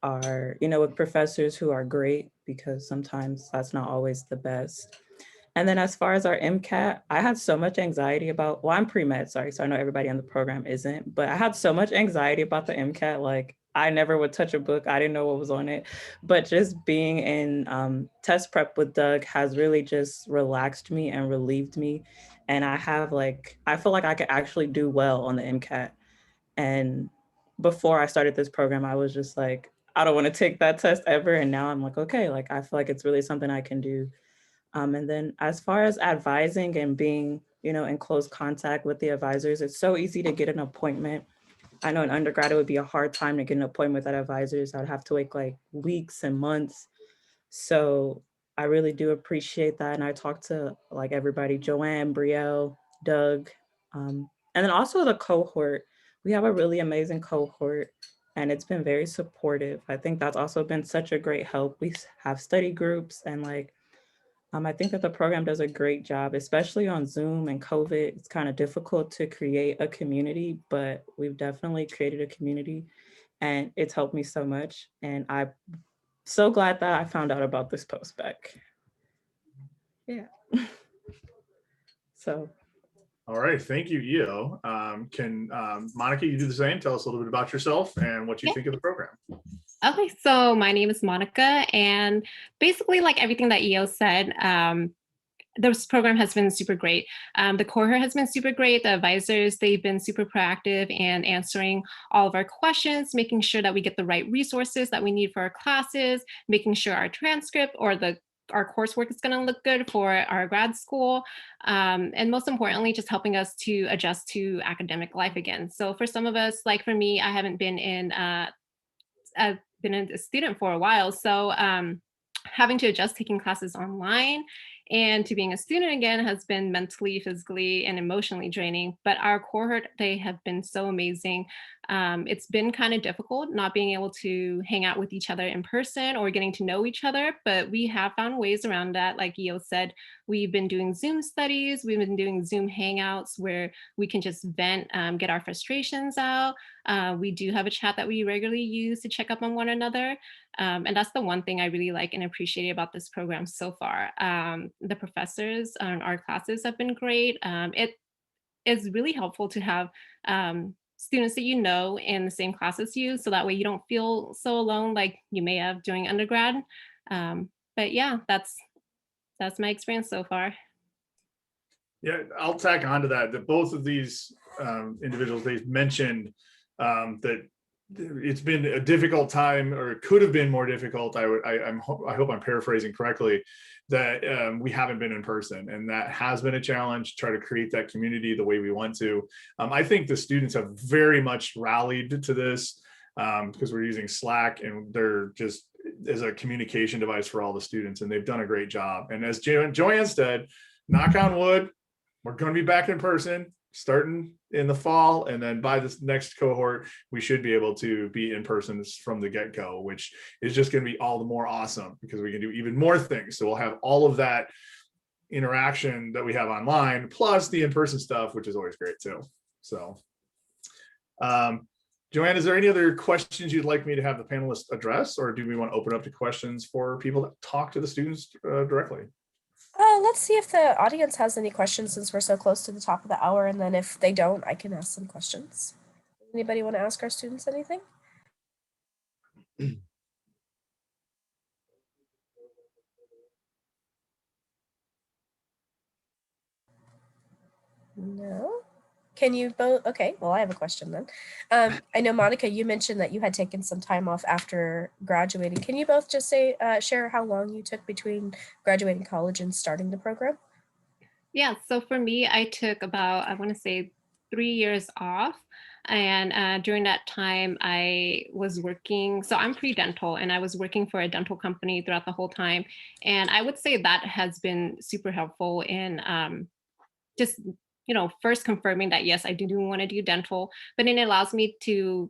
are, with professors who are great, because sometimes that's not always the best. And then as far as our MCAT, I had so much anxiety about, well, I'm pre-med, sorry, so I know everybody on the program isn't, but I had so much anxiety about the MCAT, like I never would touch a book. I didn't know what was on it. But just being in test prep with Doug has really just relaxed me and relieved me. And I feel like I could actually do well on the MCAT. And before I started this program, I was just like, I don't want to take that test ever. And now I'm like, okay, like I feel like it's really something I can do. And then as far as advising and being, in close contact with the advisors, it's so easy to get an appointment. I know in undergrad, it would be a hard time to get an appointment with that advisors. I'd have to wait like weeks and months. So I really do appreciate that. And I talked to like everybody, Joanne, Brielle, Doug, and then also the cohort. We have a really amazing cohort and it's been very supportive. I think that's also been such a great help. We have study groups and like, I think that the program does a great job, especially on Zoom and COVID. It's kind of difficult to create a community, but we've definitely created a community and it's helped me so much. And I'm so glad that I found out about this post-bac. Yeah. So. All right, thank you, Io. Can Monica, you do the same? Tell us a little bit about yourself and what you think of the program. Okay, so my name is Monica, and basically, like everything that EO said, this program has been super great. The cohort has been super great. The advisors, they've been super proactive and answering all of our questions, making sure that we get the right resources that we need for our classes, making sure our transcript or our coursework is going to look good for our grad school. And most importantly, just helping us to adjust to academic life again. So for some of us, like for me, I haven't been I've been a student for a while. So having to adjust taking classes online and to being a student again has been mentally, physically, and emotionally draining. But our cohort, they have been so amazing. It's been kind of difficult not being able to hang out with each other in person or getting to know each other, but we have found ways around that. Like Io said, we've been doing Zoom studies, we've been doing Zoom hangouts where we can just vent, get our frustrations out. We do have a chat that we regularly use to check up on one another. And that's the one thing I really like and appreciate about this program so far. The professors on our classes have been great. It is really helpful to have students that you know in the same class as you, so that way you don't feel so alone like you may have during undergrad. But yeah, that's my experience so far. Yeah, I'll tack on to that both of these individuals, they've mentioned that it's been a difficult time, or it could have been more difficult. I hope I'm paraphrasing correctly, that we haven't been in person, and that has been a challenge. Try to create that community the way we want to. I think the students have very much rallied to this because we're using Slack, and they're just as a communication device for all the students, and they've done a great job. And as Joanne said, knock on wood, we're going to be back in person starting in the fall, and then by this next cohort we should be able to be in person from the get-go, which is just going to be all the more awesome because we can do even more things. So we'll have all of that interaction that we have online plus the in-person stuff, which is always great too. So Joanne, is there any other questions you'd like me to have the panelists address, or do we want to open up to questions for people that talk to the students directly? Let's see if the audience has any questions, since we're so close to the top of the hour, and then if they don't, I can ask some questions. Anybody want to ask our students anything? No. Can you both? Okay, well, I have a question then. I know, Monica, you mentioned that you had taken some time off after graduating. Can you both just say, share how long you took between graduating college and starting the program? Yeah, so for me, I took about, I want to say 3 years off. And during that time, I was working. So I'm pre-dental, and I was working for a dental company throughout the whole time. And I would say that has been super helpful in just, first confirming that, yes, I do want to do dental, but then it allows me to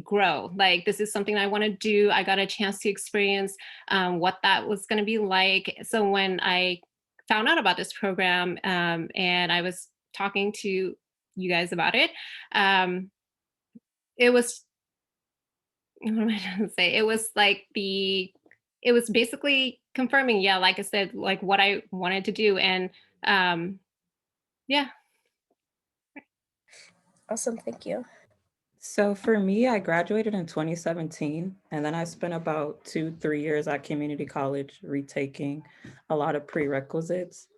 grow. Like, this is something I want to do. I got a chance to experience what that was going to be like. So when I found out about this program, and I was talking to you guys about it, um, it was, what am I trying to say? It was basically confirming, yeah, like I said, like what I wanted to do. And um, yeah. Awesome, thank you. So for me, I graduated in 2017, and then I spent about 3 years at community college retaking a lot of prerequisites.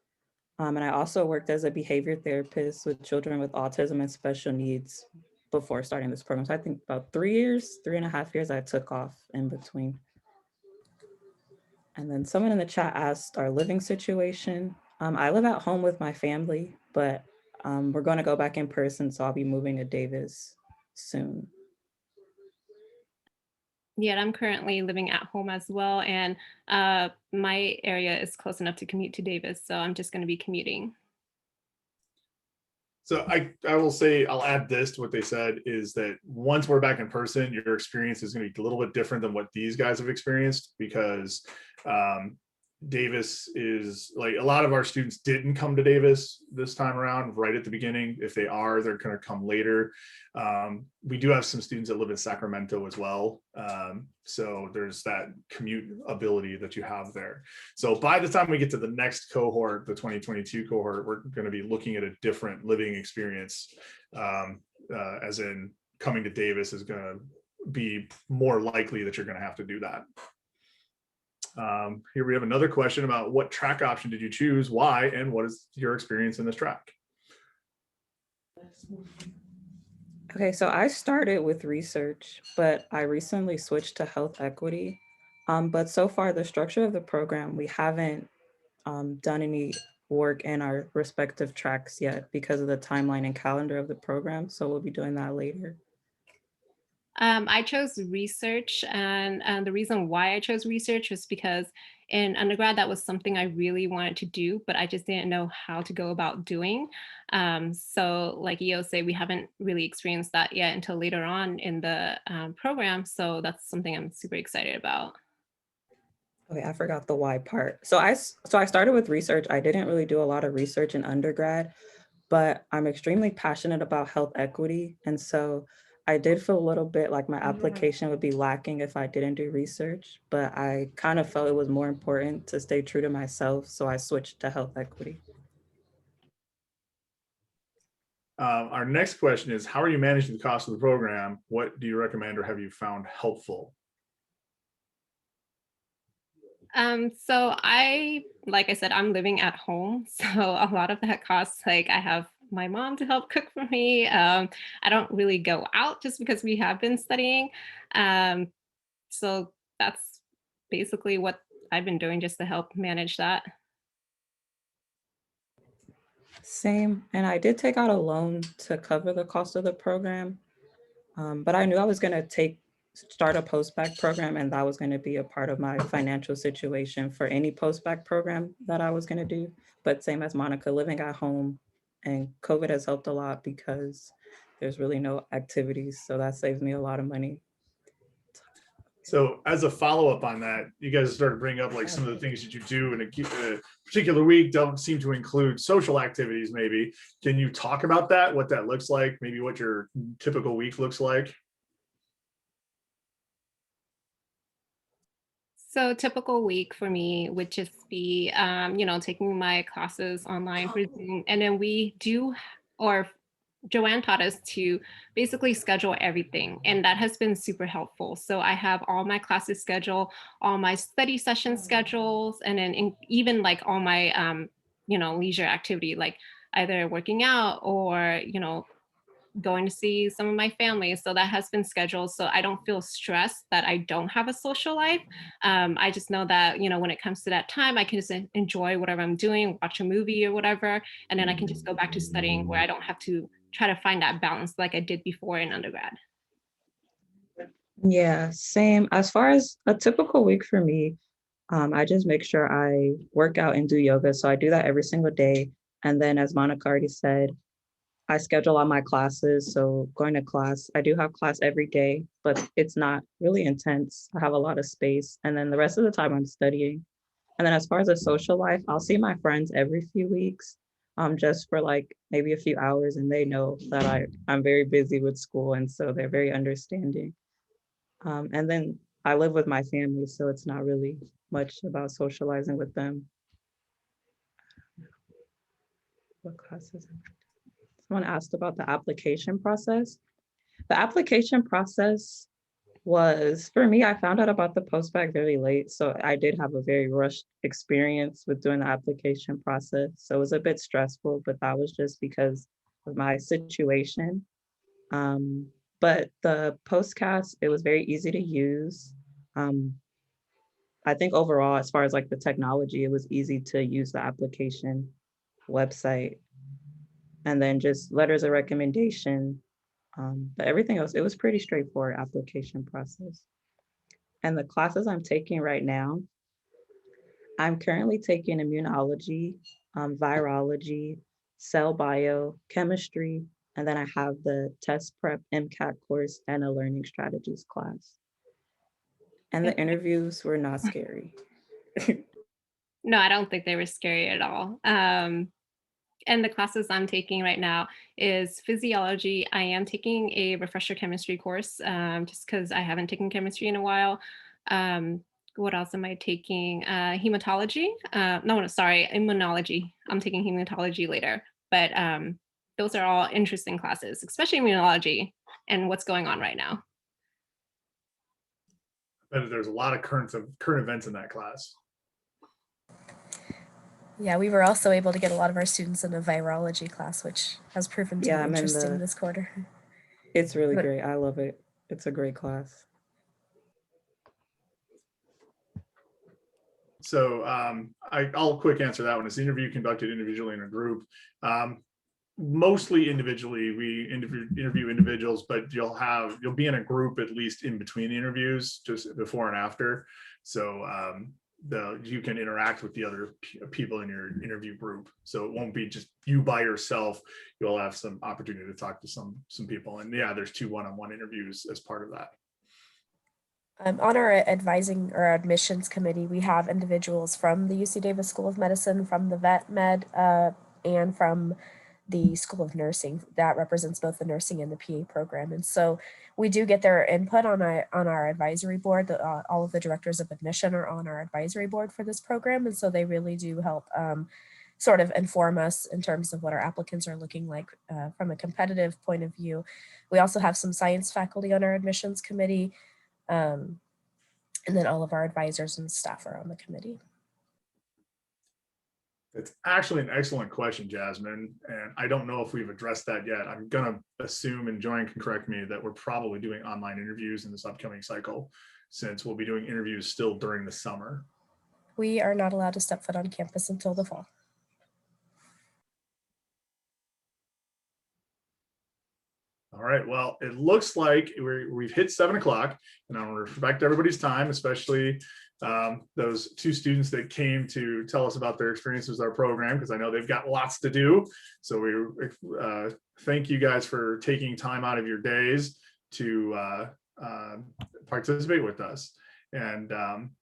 And I also worked as a behavior therapist with children with autism and special needs before starting this program. So I think about 3 years, 3.5 years I took off in between. And then someone in the chat asked our living situation. I live at home with my family, but we're going to go back in person. So I'll be moving to Davis soon. Yeah, I'm currently living at home as well. And my area is close enough to commute to Davis. So I'm just going to be commuting. So I will say, I'll add this to what they said, is that once we're back in person, your experience is going to be a little bit different than what these guys have experienced, because Davis is like, a lot of our students didn't come to Davis this time around right at the beginning. If they are, they're going to come later. We do have some students that live in Sacramento as well. So there's that commute ability that you have there. So by the time we get to the next cohort, the 2022 cohort, we're going to be looking at a different living experience, as in coming to Davis is going to be more likely that you're going to have to do that. Here we have another question about what track option did you choose, why, and what is your experience in this track? Okay, so I started with research, but I recently switched to health equity. But so far, the structure of the program, we haven't done any work in our respective tracks yet because of the timeline and calendar of the program. So we'll be doing that later. I chose research, and the reason why I chose research was because in undergrad, that was something I really wanted to do, but I just didn't know how to go about doing. So like EO say, we haven't really experienced that yet until later on in the program. So that's something I'm super excited about. Okay, I forgot the why part. So I started with research. I didn't really do a lot of research in undergrad, but I'm extremely passionate about health equity. And so I did feel a little bit like my application would be lacking if I didn't do research, but I kind of felt it was more important to stay true to myself. So I switched to health equity. Our next question is, how are you managing the cost of the program? What do you recommend or have you found helpful? So like I said, I'm living at home. So a lot of that costs, like I have my mom to help cook for me. I don't really go out just because we have been studying. Um, so that's basically what I've been doing just to help manage that. Same. And I did take out a loan to cover the cost of the program. But I knew I was going to start a post-bac program, and that was going to be a part of my financial situation for any post-bac program that I was going to do. But same as Monica, living at home, and COVID has helped a lot because there's really no activities. So that saves me a lot of money. So as a follow-up on that, you guys started bringing up like some of the things that you do in a particular week don't seem to include social activities. Maybe can you talk about that, what that looks like, maybe what your typical week looks like? So typical week for me would just be, taking my classes online for Zoom. And then or Joanne taught us to basically schedule everything. And that has been super helpful. So I have all my classes scheduled, all my study session schedules, and then even like all my, leisure activity. Like either working out or, going to see some of my family. So that has been scheduled. So I don't feel stressed that I don't have a social life. I just know that, when it comes to that time, I can just enjoy whatever I'm doing, watch a movie or whatever. And then I can just go back to studying where I don't have to try to find that balance like I did before in undergrad. Yeah, same. As far as a typical week for me, I just make sure I work out and do yoga. So I do that every single day. And then, as Monica already said, I schedule all my classes. So going to class, I do have class every day, but it's not really intense. I have a lot of space. And then the rest of the time I'm studying. And then as far as a social life, I'll see my friends every few weeks, just for like maybe a few hours. And they know that I'm very busy with school. And so they're very understanding. And then I live with my family, so it's not really much about socializing with them. What classes? Someone asked about the application process. The application process was, for me, I found out about the post-bac very late. So I did have a very rushed experience with doing the application process. So it was a bit stressful, but that was just because of my situation. But the postcast, it was very easy to use. Um, I think overall, as far as like the technology, it was easy to use the application website, and then just letters of recommendation. But everything else, it was pretty straightforward application process. And the classes I'm taking right now, I'm currently taking immunology, virology, cell bio, chemistry, and then I have the test prep MCAT course and a learning strategies class. And the interviews were not scary. No, I don't think they were scary at all. And the classes I'm taking right now is physiology. I am taking a refresher chemistry course, just because I haven't taken chemistry in a while. What else am I taking? Hematology. No, sorry, immunology. I'm taking hematology later. But those are all interesting classes, especially immunology and what's going on right now. And there's a lot of current events in that class. Yeah, we were also able to get a lot of our students in a virology class, which has proven to be interesting this quarter. It's really great. I love it. It's a great class. So I'll quick answer that one. It's the interview conducted individually in a group. Mostly individually, we interview individuals, but you'll be in a group at least in between the interviews, just before and after. So you can interact with the other people in your interview group. So it won't be just you by yourself. You'll have some opportunity to talk to some people. And yeah, there's 2 one-on-one interviews as part of that. On our advising or admissions committee, we have individuals from the UC Davis School of Medicine, from the Vet Med, and from the School of Nursing that represents both the nursing and the PA program. And so we do get their input on our advisory board. All of the directors of admission are on our advisory board for this program. And so they really do help sort of inform us in terms of what our applicants are looking like from a competitive point of view. We also have some science faculty on our admissions committee. And then all of our advisors and staff are on the committee. It's actually an excellent question, Jasmine, and I don't know if we've addressed that yet. I'm going to assume, and Joanne can correct me, that we're probably doing online interviews in this upcoming cycle, since we'll be doing interviews still during the summer. We are not allowed to step foot on campus until the fall. All right, well, it looks like we've hit 7 o'clock, and I want to respect everybody's time, especially those 2 students that came to tell us about their experiences with our program, because I know they've got lots to do. So we thank you guys for taking time out of your days to participate with us. And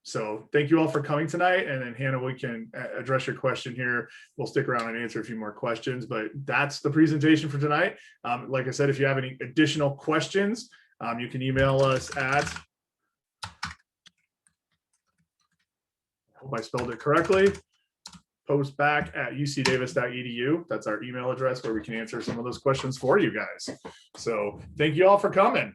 so thank you all for coming tonight. And then Hannah, we can address your question here. We'll stick around and answer a few more questions, but that's the presentation for tonight. Like I said, if you have any additional questions, you can email us at, I hope I spelled it correctly, postbac@ucdavis.edu. That's our email address where we can answer some of those questions for you guys. So thank you all for coming.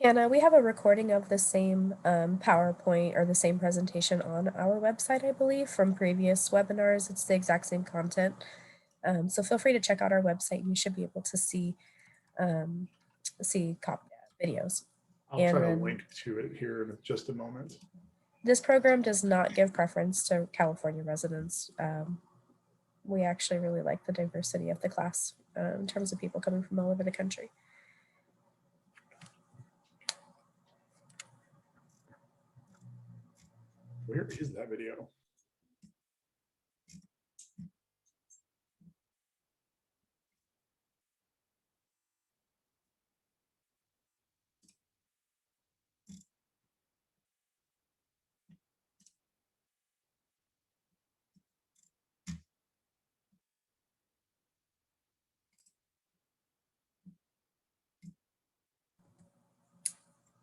Hannah, we have a recording of the same PowerPoint or the same presentation on our website, I believe, from previous webinars. It's the exact same content. So feel free to check out our website. You should be able to see videos. I'll And try to then- link to it here in just a moment. This program does not give preference to California residents. We actually really like the diversity of the class in terms of people coming from all over the country. Where is that video?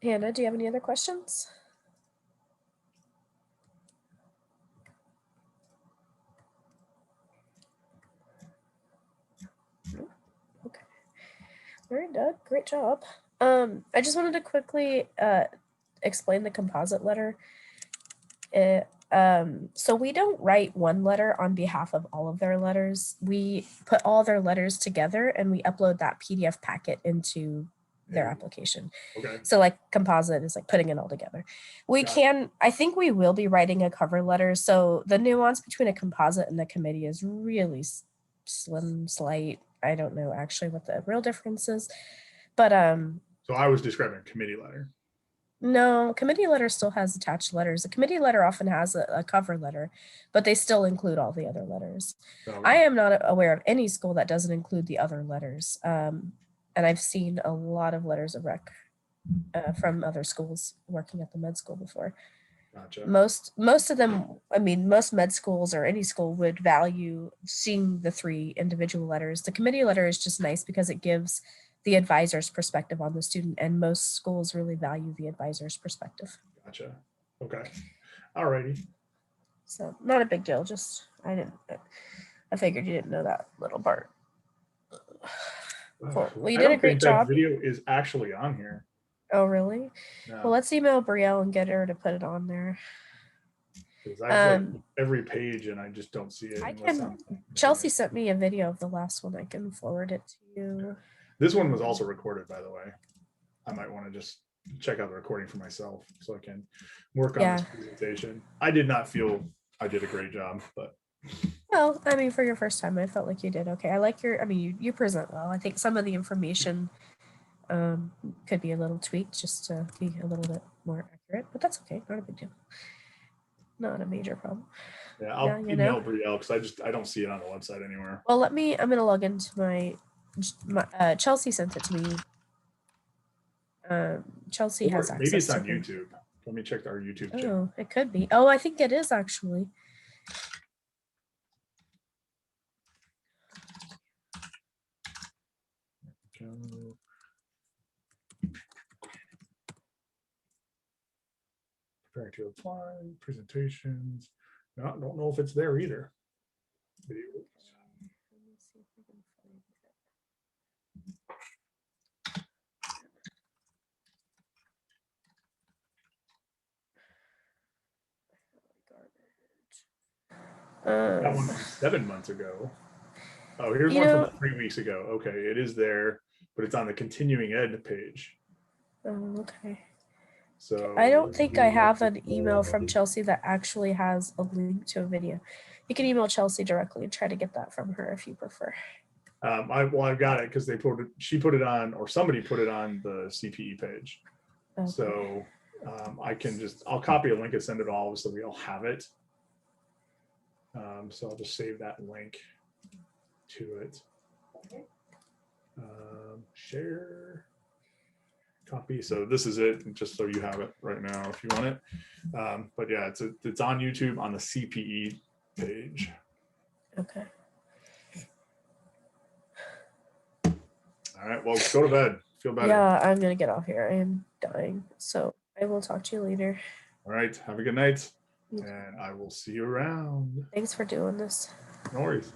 Hannah, do you have any other questions? Okay. All right, Doug, great job. I just wanted to quickly explain the composite letter. So we don't write one letter on behalf of all of their letters. We put all their letters together and we upload that PDF packet into their application. Okay. So like composite is like putting it all together. We Got it. can, I think we will be writing a cover letter. So the nuance between a composite and a committee is really slim, slight. I don't know actually what the real difference is, but So I was describing a committee letter. no, committee letter still has attached letters. A committee letter often has a cover letter, but they still include all the other letters. So, I am not aware of any school that doesn't include the other letters. And I've seen a lot of letters of rec from other schools working at the med school before. gotcha. Most of them, I mean, most med schools or any school would value seeing the 3 individual letters. The committee letter is just nice because it gives the advisor's perspective on the student, and most schools really value the advisor's perspective. Gotcha. Okay. All righty. So not a big deal. Just I figured you didn't know that little part. Cool. Well, you I did a don't great think job. that video is actually on here. Oh, really? No, Well, let's email Brielle and get her to put it on there. 'cause I've Um, like every page and I just don't see it. I unless can. I'm- Chelsea sent me a video of the last one. I can forward it to you. This one was also recorded, by the way. I might want to just check out the recording for myself so I can work on this Yeah. presentation. I did not feel I did a great job, but Well, I mean, for your first time, I felt like you did okay. I like your. I mean, you present well. I think some of the information could be a little tweaked just to be a little bit more accurate, but that's okay. Not a big deal. Not a major problem. yeah, I'll Yeah, you email know. Brielle because I don't see it on the website anywhere. Well, I'm gonna log into my Chelsea sent it to me. Chelsea Or has maybe access it's on to the- YouTube. Let me check our YouTube channel. Oh, it could be. Oh, I think it is actually. Go. Prepare to apply presentations. No, I don't know if it's there either. Videos. Let me see if I can find it. That one Um, from 7 months ago. Oh, here's You one know- from 3 weeks ago. Okay, it is there, but it's on the continuing ed page. oh, okay. So I don't think I have an email from Chelsea that actually has a link to a video. You can email Chelsea directly and try to get that from her if you prefer. I've got it because she put it on, or somebody put it on the CPE page. Okay. So I'll copy a link and send it all so we all have it. So I'll just save that link to it. Share, copy. So this is it, just so you have it right now if you want it. But yeah, it's on YouTube on the CPE page. Okay. All right, well, go to bed. Feel better. Yeah, I'm gonna get off here. I am dying. So I will talk to you later. All right, have a good night, You too. and I will see you around. Thanks for doing this. No worries.